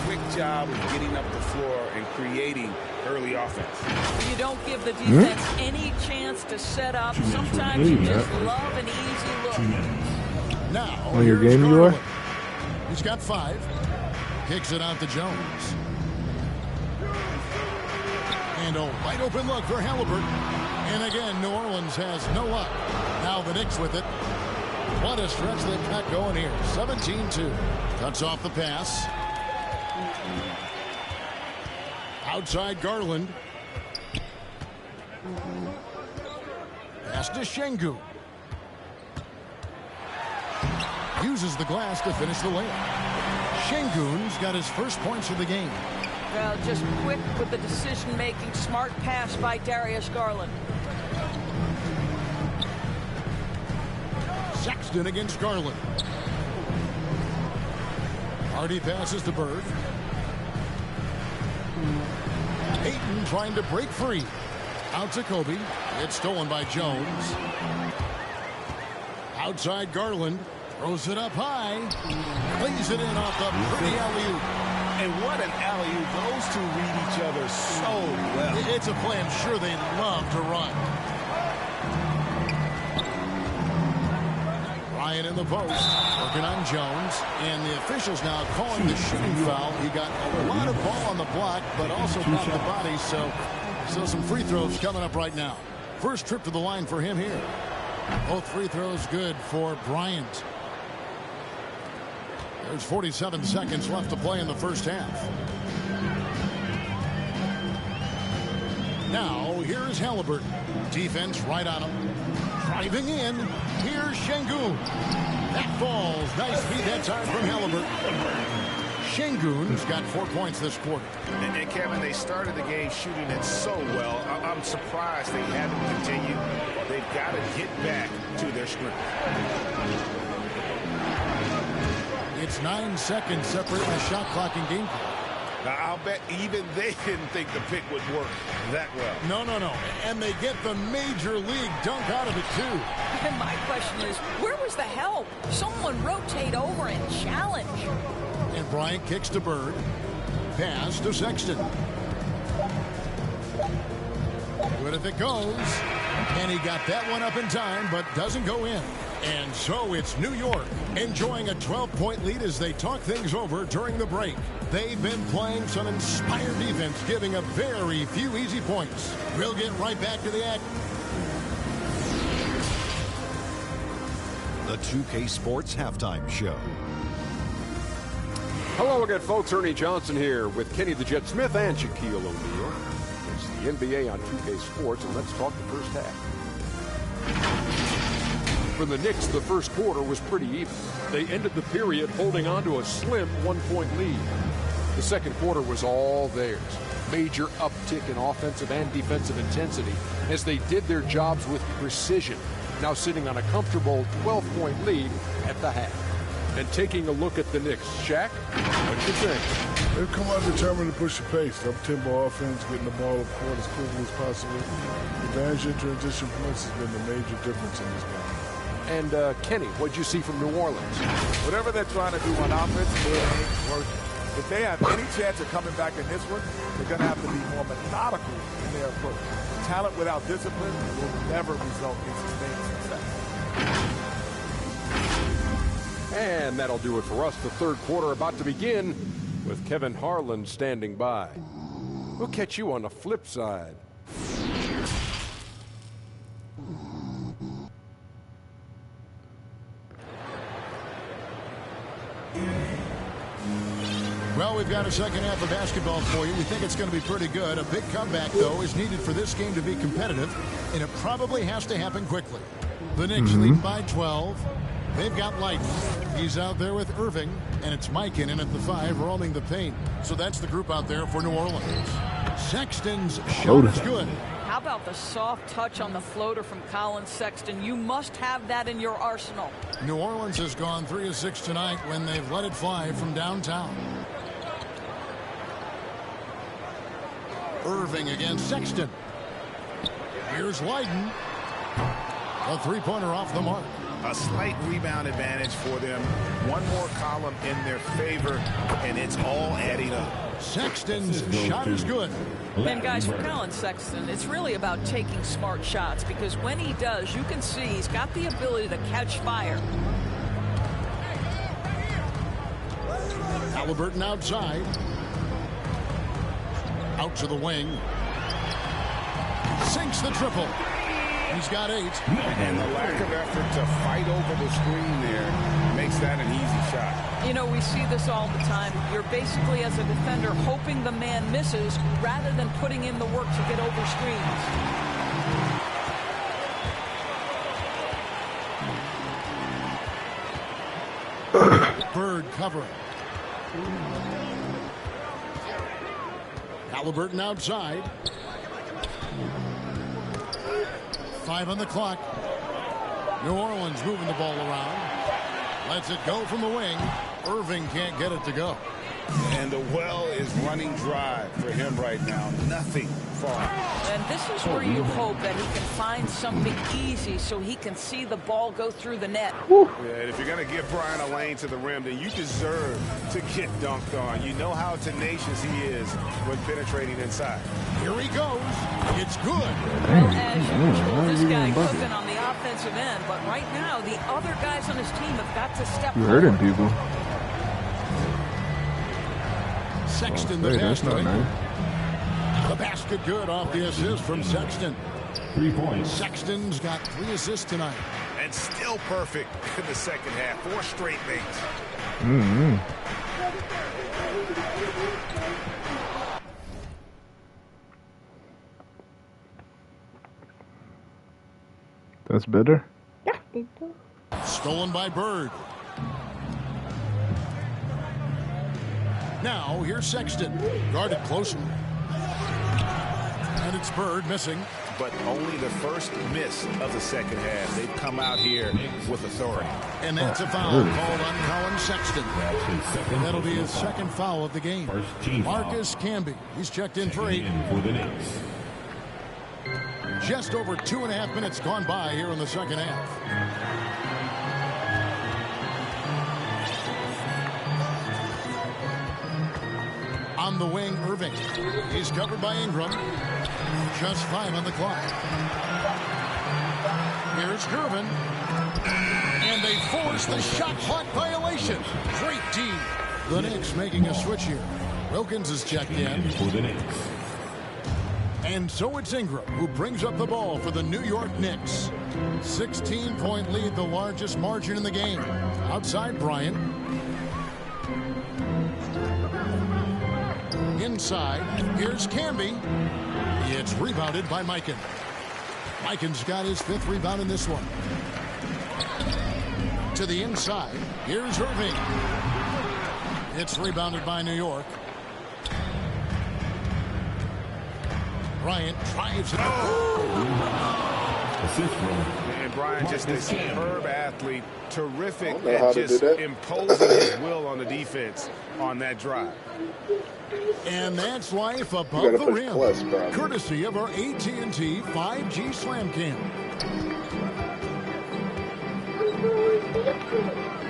Quick job of getting up the floor and creating early offense. You don't give the defense any chance to set up. Sometimes you just love an easy look. Now, on your game you are? He's got 5. Kicks it out to Jones. And a wide open look for Halliburton. And again, New Orleans has no luck. Now the Knicks with it. What a stretch they've got going here. 17-2. Cuts off the pass. Outside Garland. Pass to Şengün. Uses the glass to finish the layup. Şengün's got his first points of the game. Well, just quick with the decision-making. Smart pass by Darius Garland. Sexton against Garland. Hardy passes to Bird. Ayton trying to break free. Out to Kobe. It's stolen by Jones. Outside Garland. Throws it up high. Lays it in off the pretty alley-oop. And what an alley-oop. Those two read each other so well. It's a play I'm sure they love to run. Bryant in the post, working on Jones, and the officials now calling the shooting foul. He got a lot of ball on the block, but also caught the body, so some free throws coming up right now. First trip to the line for him here. Both free throws good for Bryant. There's 47 seconds left to play in the first half. Now, here's Halliburton. Defense right on him. Driving in. Here's Şengün. That falls. Nice feed that time from Halliburton. Şengün's got 4 points this quarter. And Kevin, they started the game shooting it so well. I'm surprised they haven't continued. They've got to get back to their script. It's 9 seconds separating the shot clock and game clock. Now, I'll bet even they didn't think the pick would work that well. No. And they get the major league dunk out of it, too. And my question is, where was the help? Someone rotate over and challenge. And Bryant kicks to Bird. Pass to Sexton. Good if it goes. And he got that one up in time, but doesn't go in. And so it's New York enjoying a 12-point lead as they talk things over during the break. They've been playing some inspired defense, giving up very few easy points. We'll get right back to the act. The 2K Sports Halftime Show. Hello again, folks. Ernie Johnson here with Kenny the Jet Smith and Shaquille O'Neal. It's the NBA on 2K Sports, and let's talk the first half. For the Knicks, the first quarter was pretty even. They ended the period holding on to a slim 1-point lead. The second quarter was all theirs. Major uptick in offensive and defensive intensity as they did their jobs with precision. Now sitting on a comfortable 12-point lead at the half. And taking a look at the Knicks, Shaq, what you think? They've come out determined to push the pace. Up-tempo offense, getting the ball up court as quickly as possible. Advantage in transition points has been the major difference in this game. And Kenny, what'd you see from New Orleans? Whatever they're trying to do on offense, it ain't working. If they have any chance of coming back in this one, they're going to have to be more methodical in their approach. Talent without discipline will never result in sustained success. And that'll do it for us. The third quarter about to begin with Kevin Harlan standing by. We'll catch you on the flip side. Well, we've got a second half of basketball for you. We think it's going to be pretty good. A big comeback, though, is needed for this game to be competitive, and it probably has to happen quickly. The Knicks lead by 12. They've got Lighton. He's out there with Irving, and it's Mikan in at the 5, roaming the paint. So that's the group out there for New Orleans. Sexton's shot is good. How about the soft touch on the floater from Colin Sexton? You must have that in your arsenal. New Orleans has gone 3 of 6 tonight when they've let it fly from downtown. Irving against Sexton. Here's Lighton. A three-pointer off the mark. A slight rebound advantage for them. One more column in their favor, and it's all adding up. Sexton's shot is good. And guys, for Colin Sexton, it's really about taking smart shots, because when he does, you can see he's got the ability to catch fire. Halliburton outside. Out to the wing. Sinks the triple. He's got 8. And the lack of effort to fight over the screen there makes that an easy shot. You know, we see this all the time. You're basically, as a defender, hoping the man misses rather than putting in the work to get over screens. Bird covering. Halliburton outside. 5 on the clock. New Orleans moving the ball around. Lets it go from the wing. Irving can't get it to go. And the well is running dry for him right now. Nothing far. And this is where you hope that he can find something easy so he can see the ball go through the net. Yeah, and if you're going to give Brian a lane to the rim, then you deserve to get dunked on. You know how tenacious he is when penetrating inside. Here he goes. It's good. Well, as usual, this guy cooking on the offensive end, but right now the other guys on his team have got to step You forward. hurting people. Sexton, Oh, the hey, that's not basket. nice. The basket good off the assist from Sexton. 3 points. Sexton's got 3 assists tonight. And still perfect in the second half. 4 straight makes. Mm-hmm. That's better. Stolen by Bird. Now, here's Sexton. Guarded close. And it's Bird missing. But only the first miss of the second half. They've come out here with authority. And that's a foul called on Colin Sexton. That'll be his second foul of the game. Marcus Camby. He's checked in for 8. For the Knicks. Just over 2.5 minutes gone by here in the second half. On the wing, Irving. He's covered by Ingram. Just 5 on the clock. Here's Gervin. And they force the shot clock violation. Great D. The Knicks making a switch here. Wilkins is checked in. For the Knicks. And so it's Ingram who brings up the ball for the New York Knicks. 16-point lead, the largest margin in the game. Outside Bryant. Inside, here's Camby. It's rebounded by Mikan. Mikan's got his 5th rebound in this one. To the inside, here's Irving. It's rebounded by New York. Bryant drives it. And Brian, just a superb athlete, terrific at just imposing his will on the defense on that drive. And that's life above the rim, courtesy of our AT&T 5G Slam Cam.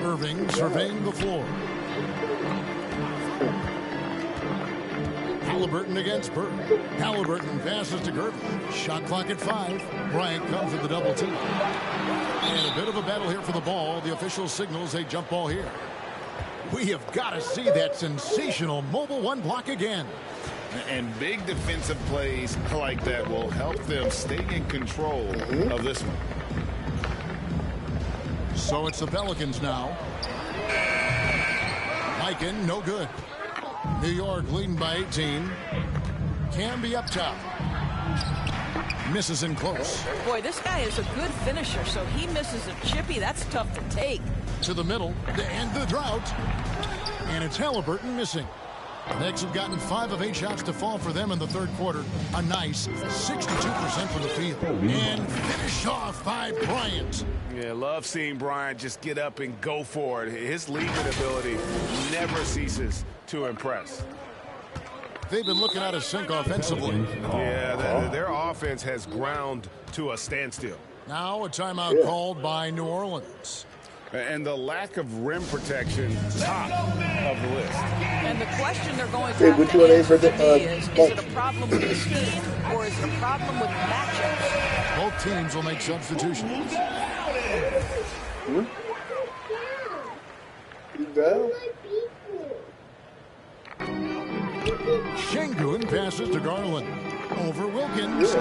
Irving surveying the floor. Halliburton against Bird. Halliburton passes to Gervin. Shot clock at 5. Bryant comes with the double team. And a bit of a battle here for the ball. The official signals a jump ball here. We have got to see that sensational mobile 1 block again. And big defensive plays like that will help them stay in control of this one. So it's the Pelicans now. Mikan, no good. New York leading by 18. Camby up top. Misses in close. Boy, this guy is a good finisher, so he misses a chippy. That's tough to take. To the middle to end the drought. And it's Halliburton missing. The Knicks have gotten 5 of 8 shots to fall for them in the third quarter. A nice 62% from the field. And finish off by Bryant. Yeah, love seeing Bryant just get up and go for it. His leaping ability never ceases to impress. They've been looking out of sync offensively. Yeah, their offense has ground to a standstill. Now a timeout called by New Orleans. And the lack of rim protection, top of the list. And the question they're going to have to answer to me is it a problem with the scheme or is it a problem with matchups? Both teams will make substitutions. Şengün passes to Garland. Over Wilkins.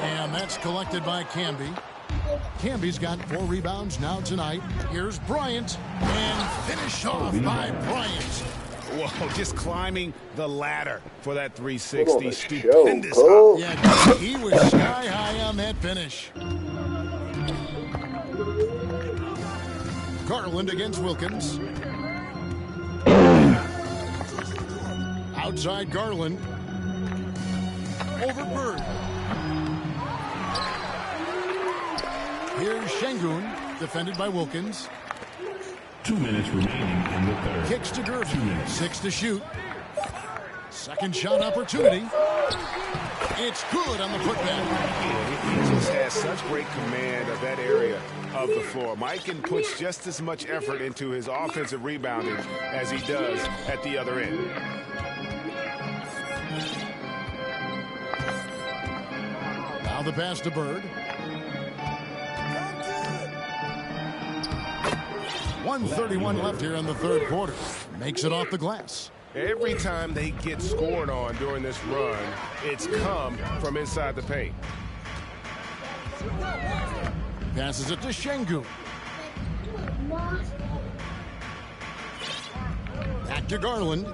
And that's collected by Camby. Camby's got 4 rebounds now tonight. Here's Bryant. And finish off by Bryant. Whoa, just climbing the ladder for that 360. Stupendous. Yeah, he was sky high on that finish. Garland against Wilkins. Outside Garland. Over Bird. Here's Şengün, defended by Wilkins. 2 minutes remaining in the third. Kicks to Gervin. 6 to shoot. Second shot opportunity. It's good on the putback. Yeah, he just has such great command of that area of the floor. Mikan puts just as much effort into his offensive rebounding as he does at the other end. Now the pass to Bird. 1:31 left here in the third quarter. Makes it off the glass. Every time they get scored on during this run, it's come from inside the paint. Passes it to Şengün. Back to Garland.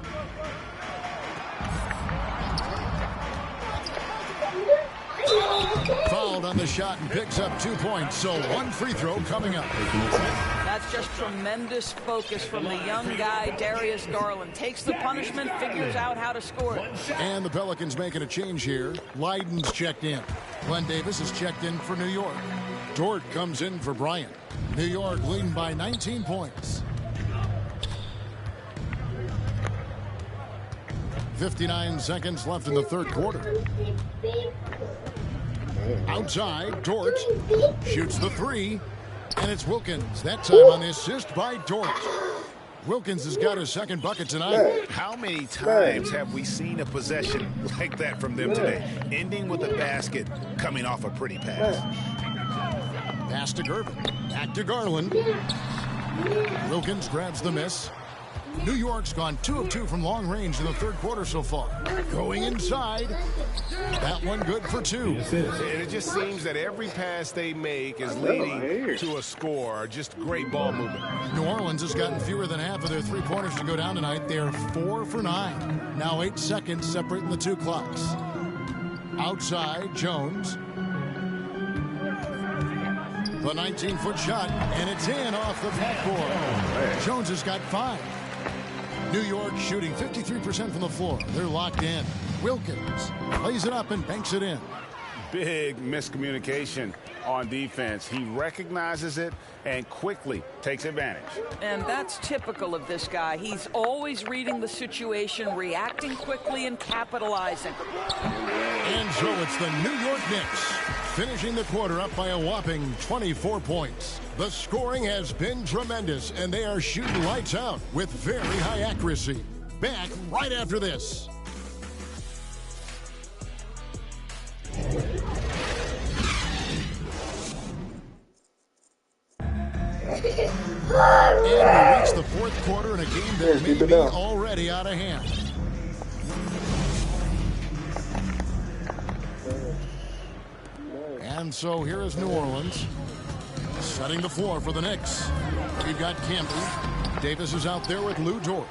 Fouled on the shot and picks up 2 points. So one free throw coming up. That's just tremendous focus from the young guy, Darius Garland. Takes the punishment, figures out how to score it. And the Pelicans making a change here. Leiden's checked in. Glenn Davis is checked in for New York. Dort comes in for Bryant. New York leading by 19 points. 59 seconds left in the third quarter. Outside, Dort shoots the three, and it's Wilkins. That time on the assist by Dort. Wilkins has got his second bucket tonight. How many times have we seen a possession like that from them today? Ending with a basket, coming off a pretty pass. Pass to Gervin. Back to Garland. Wilkins grabs the miss. New York's gone 2 of 2 from long range in the third quarter so far. Going inside. That one good for 2. And it just seems that every pass they make is leading to a score. Just great ball movement. New Orleans has gotten fewer than half of their three-pointers to go down tonight. They are 4 for 9. Now 8 seconds separating the two clocks. Outside, Jones. The 19-foot shot, and it's in off the backboard. Jones has got 5. New York shooting 53% from the floor. They're locked in. Wilkins lays it up and banks it in. Big miscommunication on defense. He recognizes it and quickly takes advantage. And that's typical of this guy. He's always reading the situation, reacting quickly, and capitalizing. And so it's the New York Knicks finishing the quarter up by a whopping 24 points. The scoring has been tremendous, and they are shooting lights out with very high accuracy. Back right after this. And we reach the fourth quarter in a game that may be already out of hand. And so here is New Orleans setting the floor for the Knicks. We've got Campbell. Davis is out there with Lou Dort.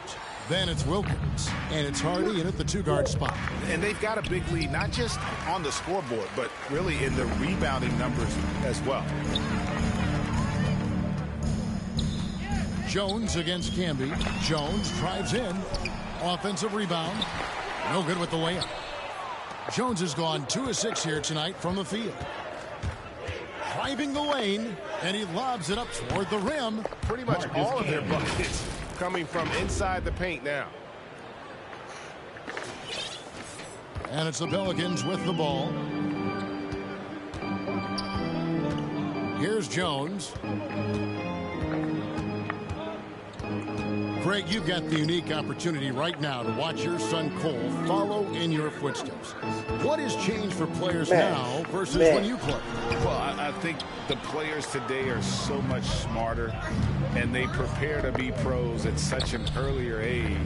Then it's Wilkins, and it's Hardy in at the two-guard spot. And they've got a big lead, not just on the scoreboard, but really in the rebounding numbers as well. Jones against Camby. Jones drives in. Offensive rebound. No good with the layup. Jones has gone 2 of 6 here tonight from the field. Driving the lane, and he lobs it up toward the rim. Pretty much all of their buckets coming from inside the paint now. And it's the Pelicans with the ball. Here's Jones. Craig, you've got the unique opportunity right now to watch your son Cole follow in your footsteps. What has changed for players now versus when you played? Well, I think the players today are so much smarter, and they prepare to be pros at such an earlier age.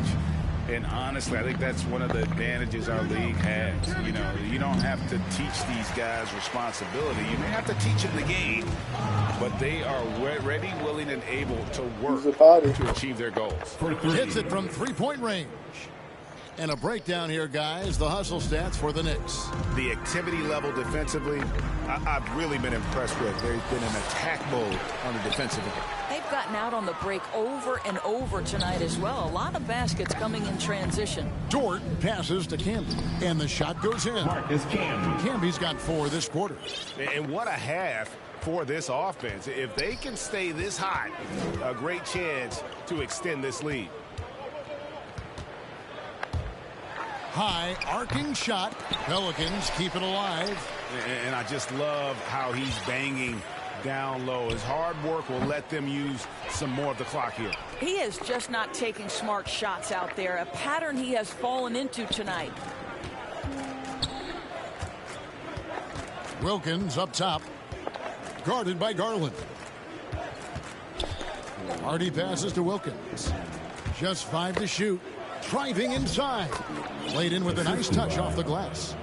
And honestly, I think that's one of the advantages our league has. You know, you don't have to teach these guys responsibility. You may have to teach them the game, but they are ready, willing, and able to work to achieve their goals. Hits it from three-point range. And a breakdown here, guys. The hustle stats for the Knicks. The activity level defensively, I've really been impressed with. They've been in attack mode on the defensive end. They've gotten out on the break over and over tonight as well. A lot of baskets coming in transition. Dort passes to Camby, and the shot goes in. Camby's got 4 this quarter. And what a half for this offense. If they can stay this hot, a great chance to extend this lead. High arcing shot. Pelicans keep it alive. And I just love how he's banging down low. His hard work will let them use some more of the clock here. He is just not taking smart shots out there, a pattern he has fallen into tonight. Wilkins up top, guarded by Garland. Hardy passes to Wilkins. Just 5 to shoot. Driving inside. Laid in with a nice touch off the glass.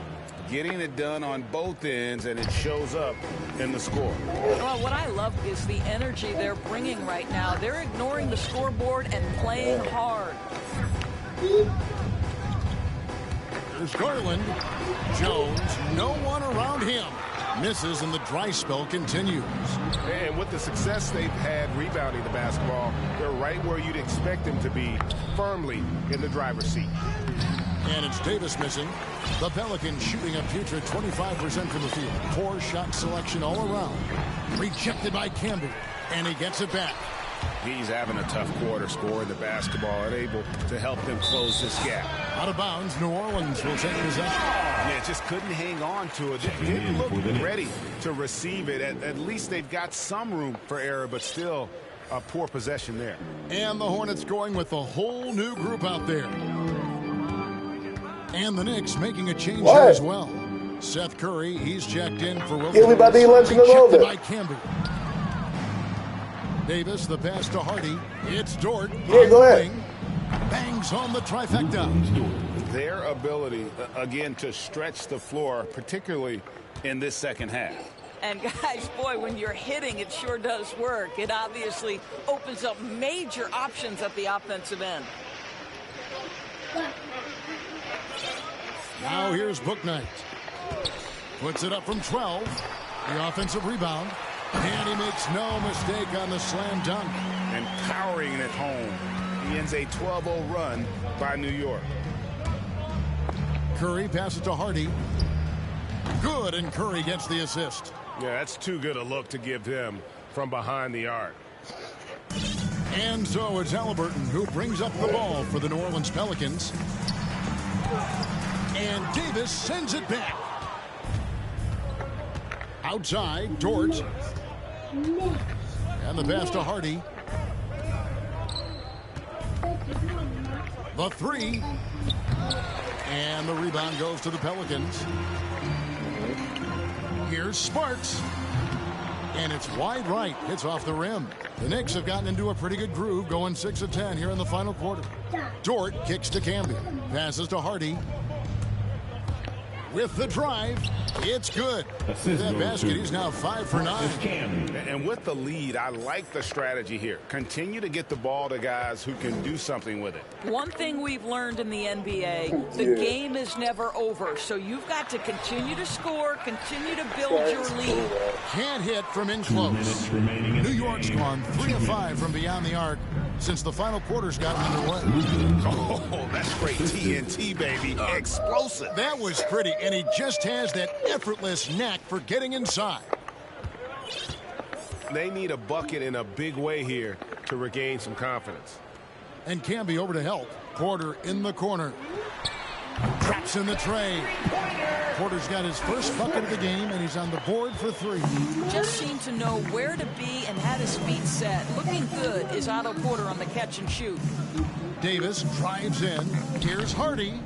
Getting it done on both ends, and it shows up in the score. Well, what I love is the energy they're bringing right now. They're ignoring the scoreboard and playing hard. There's Garland. Jones, no one around him. Misses, and the dry spell continues. And with the success they've had rebounding the basketball, they're right where you'd expect them to be, firmly in the driver's seat. And it's Davis missing. The Pelicans shooting a putrid 25% from the field. Poor shot selection all around. Rejected by Camby, and he gets it back. He's having a tough quarter, scoring the basketball and able to help them close this gap. Out of bounds, New Orleans will take possession. Yeah, just couldn't hang on to it. Didn't look ready to receive it. At least they've got some room for error, but still a poor possession there. And the Hornets going with a whole new group out there. And the Knicks making a change here as well. Seth Curry, he's checked in for Wilkins. Rejected by Camby. Davis, the pass to Hardy. It's Dort. Yeah, go ahead. Bangs home the trifecta. Their ability, again, to stretch the floor, particularly in this second half. And guys, boy, when you're hitting, it sure does work. It obviously opens up major options at the offensive end. Now here's Bouknight. Puts it up from 12. The offensive rebound. And he makes no mistake on the slam dunk. And powering it home. He ends a 12-0 run by New York. Curry passes to Hardy. Good, and Curry gets the assist. Yeah, that's too good a look to give him from behind the arc. And so it's Halliburton who brings up the ball for the New Orleans Pelicans. And Davis sends it back. Outside, Dort. And the pass to Hardy. The three. And the rebound goes to the Pelicans. Here's Sparks. And it's wide right. Hits off the rim. The Knicks have gotten into a pretty good groove, going 6 of 10 here in the final quarter. Dort kicks to Camby. Passes to Hardy. With the drive, it's good. With that basket, he's now 5 for 9. And with the lead, I like the strategy here. Continue to get the ball to guys who can do something with it. One thing we've learned in the NBA, the game is never over. So you've got to continue to score, continue to build your lead. Can't hit from in close. New York's gone 3 of 5 from beyond the arc since the final quarter's gotten underway. Oh, that's great TNT, baby. Explosive. That was pretty, and he just has that effortless knack for getting inside. They need a bucket in a big way here to regain some confidence. And Camby over to help. Porter in the corner. Traps in the tray. Porter's got his first bucket of the game, and he's on the board for 3. Just seemed to know where to be and had his feet set. Looking good is Otto Porter on the catch and shoot. Davis drives in. Here's Hardy.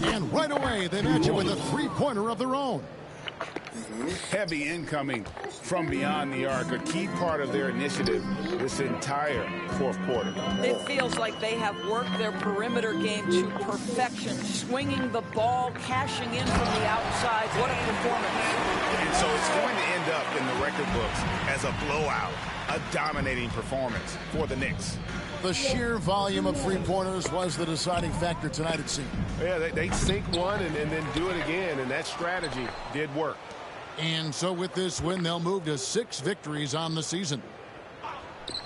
And right away, they match it with a three-pointer of their own. Heavy incoming from beyond the arc, a key part of their initiative this entire fourth quarter. It feels like they have worked their perimeter game to perfection, swinging the ball, cashing in from the outside. What a performance. And so it's going to end up in the record books as a blowout, a dominating performance for the Knicks. The sheer volume of three-pointers was the deciding factor tonight, it seemed. Yeah, they sink one and then do it again, and that strategy did work. And so with this win, they'll move to 6 victories on the season.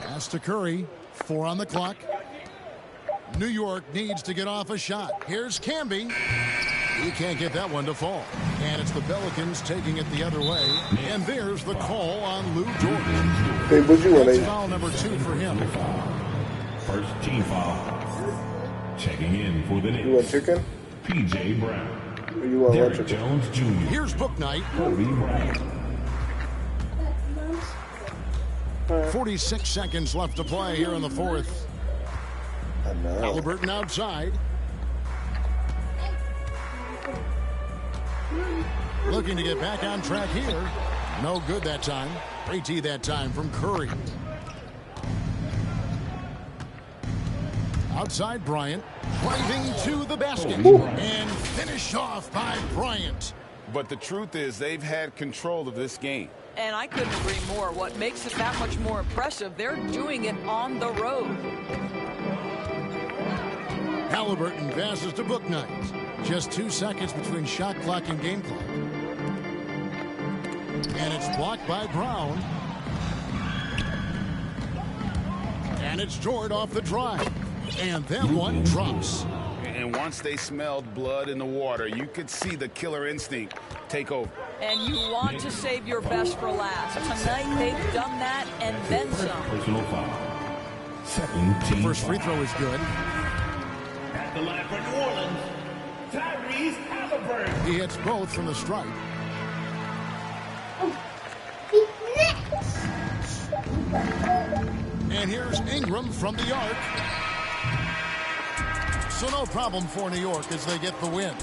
Pass to Curry, 4 on the clock. New York needs to get off a shot. Here's Camby. He can't get that one to fall. And it's the Pelicans taking it the other way. And there's the call on Lou Dort. Hey, what you want? That's foul number 2 for him. First team foul. Checking in for the Knicks. You want chicken? P.J. Brown. You are Derrick watching. Jones Jr. Here's book night. Kobe Bryant. 46 seconds left to play here in the fourth. Halliburton outside. Looking to get back on track here. No good that time. Pretty that time from Curry. Outside Bryant. Driving to the basket. And finished off by Bryant. But the truth is they've had control of this game. And I couldn't agree more. What makes it that much more impressive, they're doing it on the road. Halliburton passes to book night. Just 2 seconds between shot clock and game clock. And it's blocked by Brown. And it's Jordan off the drive. And that one drops. And once they smelled blood in the water, you could see the killer instinct take over. And you want to save your best for last. Tonight they've done that and then some. Personal foul. Second team. First free throw is good. At the line for New Orleans, Tyrese Halliburton. He hits both from the stripe. And here's Ingram from the arc. So no problem for New York as they get the win.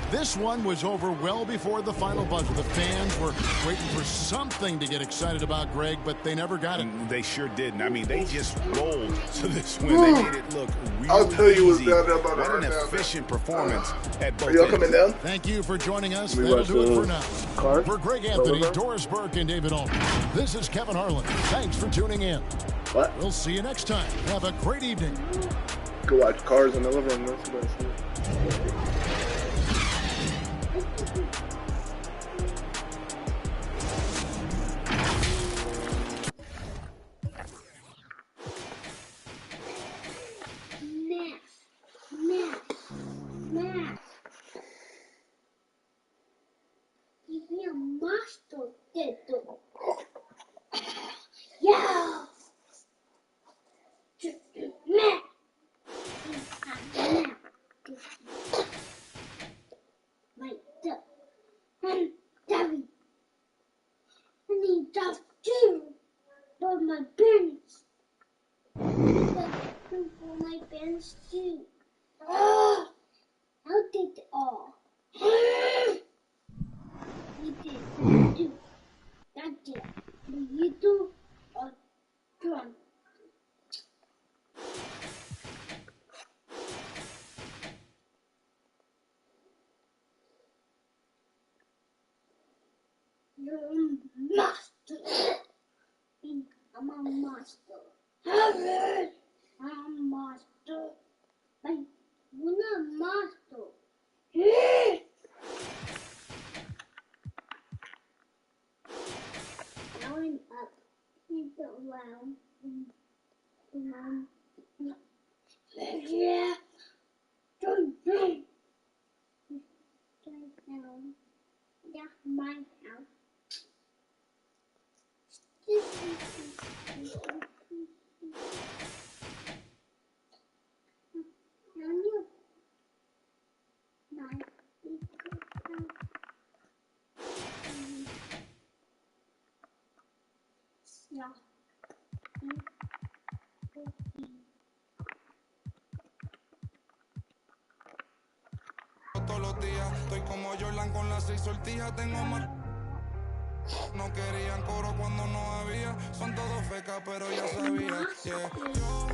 This one was over well before the final buzzer. The fans were waiting for something to get excited about, Greg, but they never got it. They sure didn't. I mean, they just rolled to this win. They made it look really I'll tell you what's easy. down there about What an right now. efficient performance at both Are y'all ends. coming down? Thank you for joining us. We That'll watch do it the for now. card? For Greg Anthony, Over. Doris Burke, and David Allman, this is Kevin Harlan. Thanks for tuning in. What? We'll see you next time. Have a great evening. Go watch Cars in the living room. That's what I said. Math. Give me a master dedo. Yeah. Math. My duck. And Daddy. I need that too. For my parents. For my parents too. Oh, how did all? You did. That did. You do or drunk. You're a master. I'm a master. I'm a master. But we're not master. Going up into around. Yeah. Turn down. Yeah, my house. Todos los días estoy como Jordan con las 6 sortijas, tengo más. No querían coro cuando no había, son todos fecas pero ya sabía. Yeah. Yo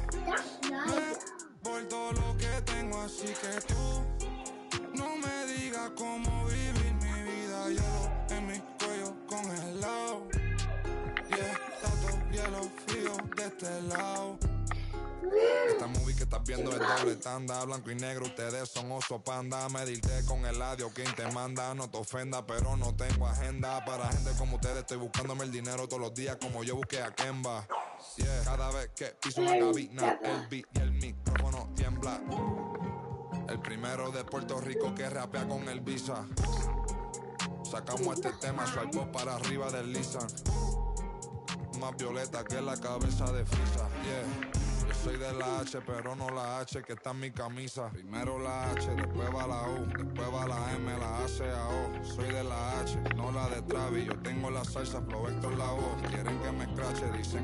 por todo lo que tengo, así que tú no me digas cómo vivir mi vida. Yo en mi cuello congelado. Yeah, tanto hielo frío de este lado. Esta movie que estás viendo es doble tanda, blanco y negro, ustedes son oso panda. Medirte con el adiós, quien te manda, no te ofenda, pero no tengo agenda. Para gente como ustedes estoy buscándome el dinero todos los días como yo busqué a Kemba. Yeah. Cada vez que piso una cabina, el beat y el micrófono tiembla. El primero de Puerto Rico que rapea con el Visa. Sacamos este tema, swipe up para arriba del Lisan. Más violeta que la cabeza de Frisa, yeah. soy de la H, pero no la H que está en mi camisa. Primero la H, después va la U, después va la M, la A, C, A, O. Soy de la H, no la de Travis. Yo tengo la salsa, Flow Héctor la voz. Quieren que me escrache, dicen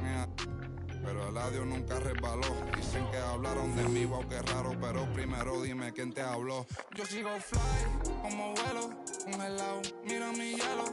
pero el audio nunca resbaló. Dicen que hablaron de mí, wow, qué raro. Pero primero dime quién te habló. Yo sigo fly, como vuelo, congelado. Mira mi hielo.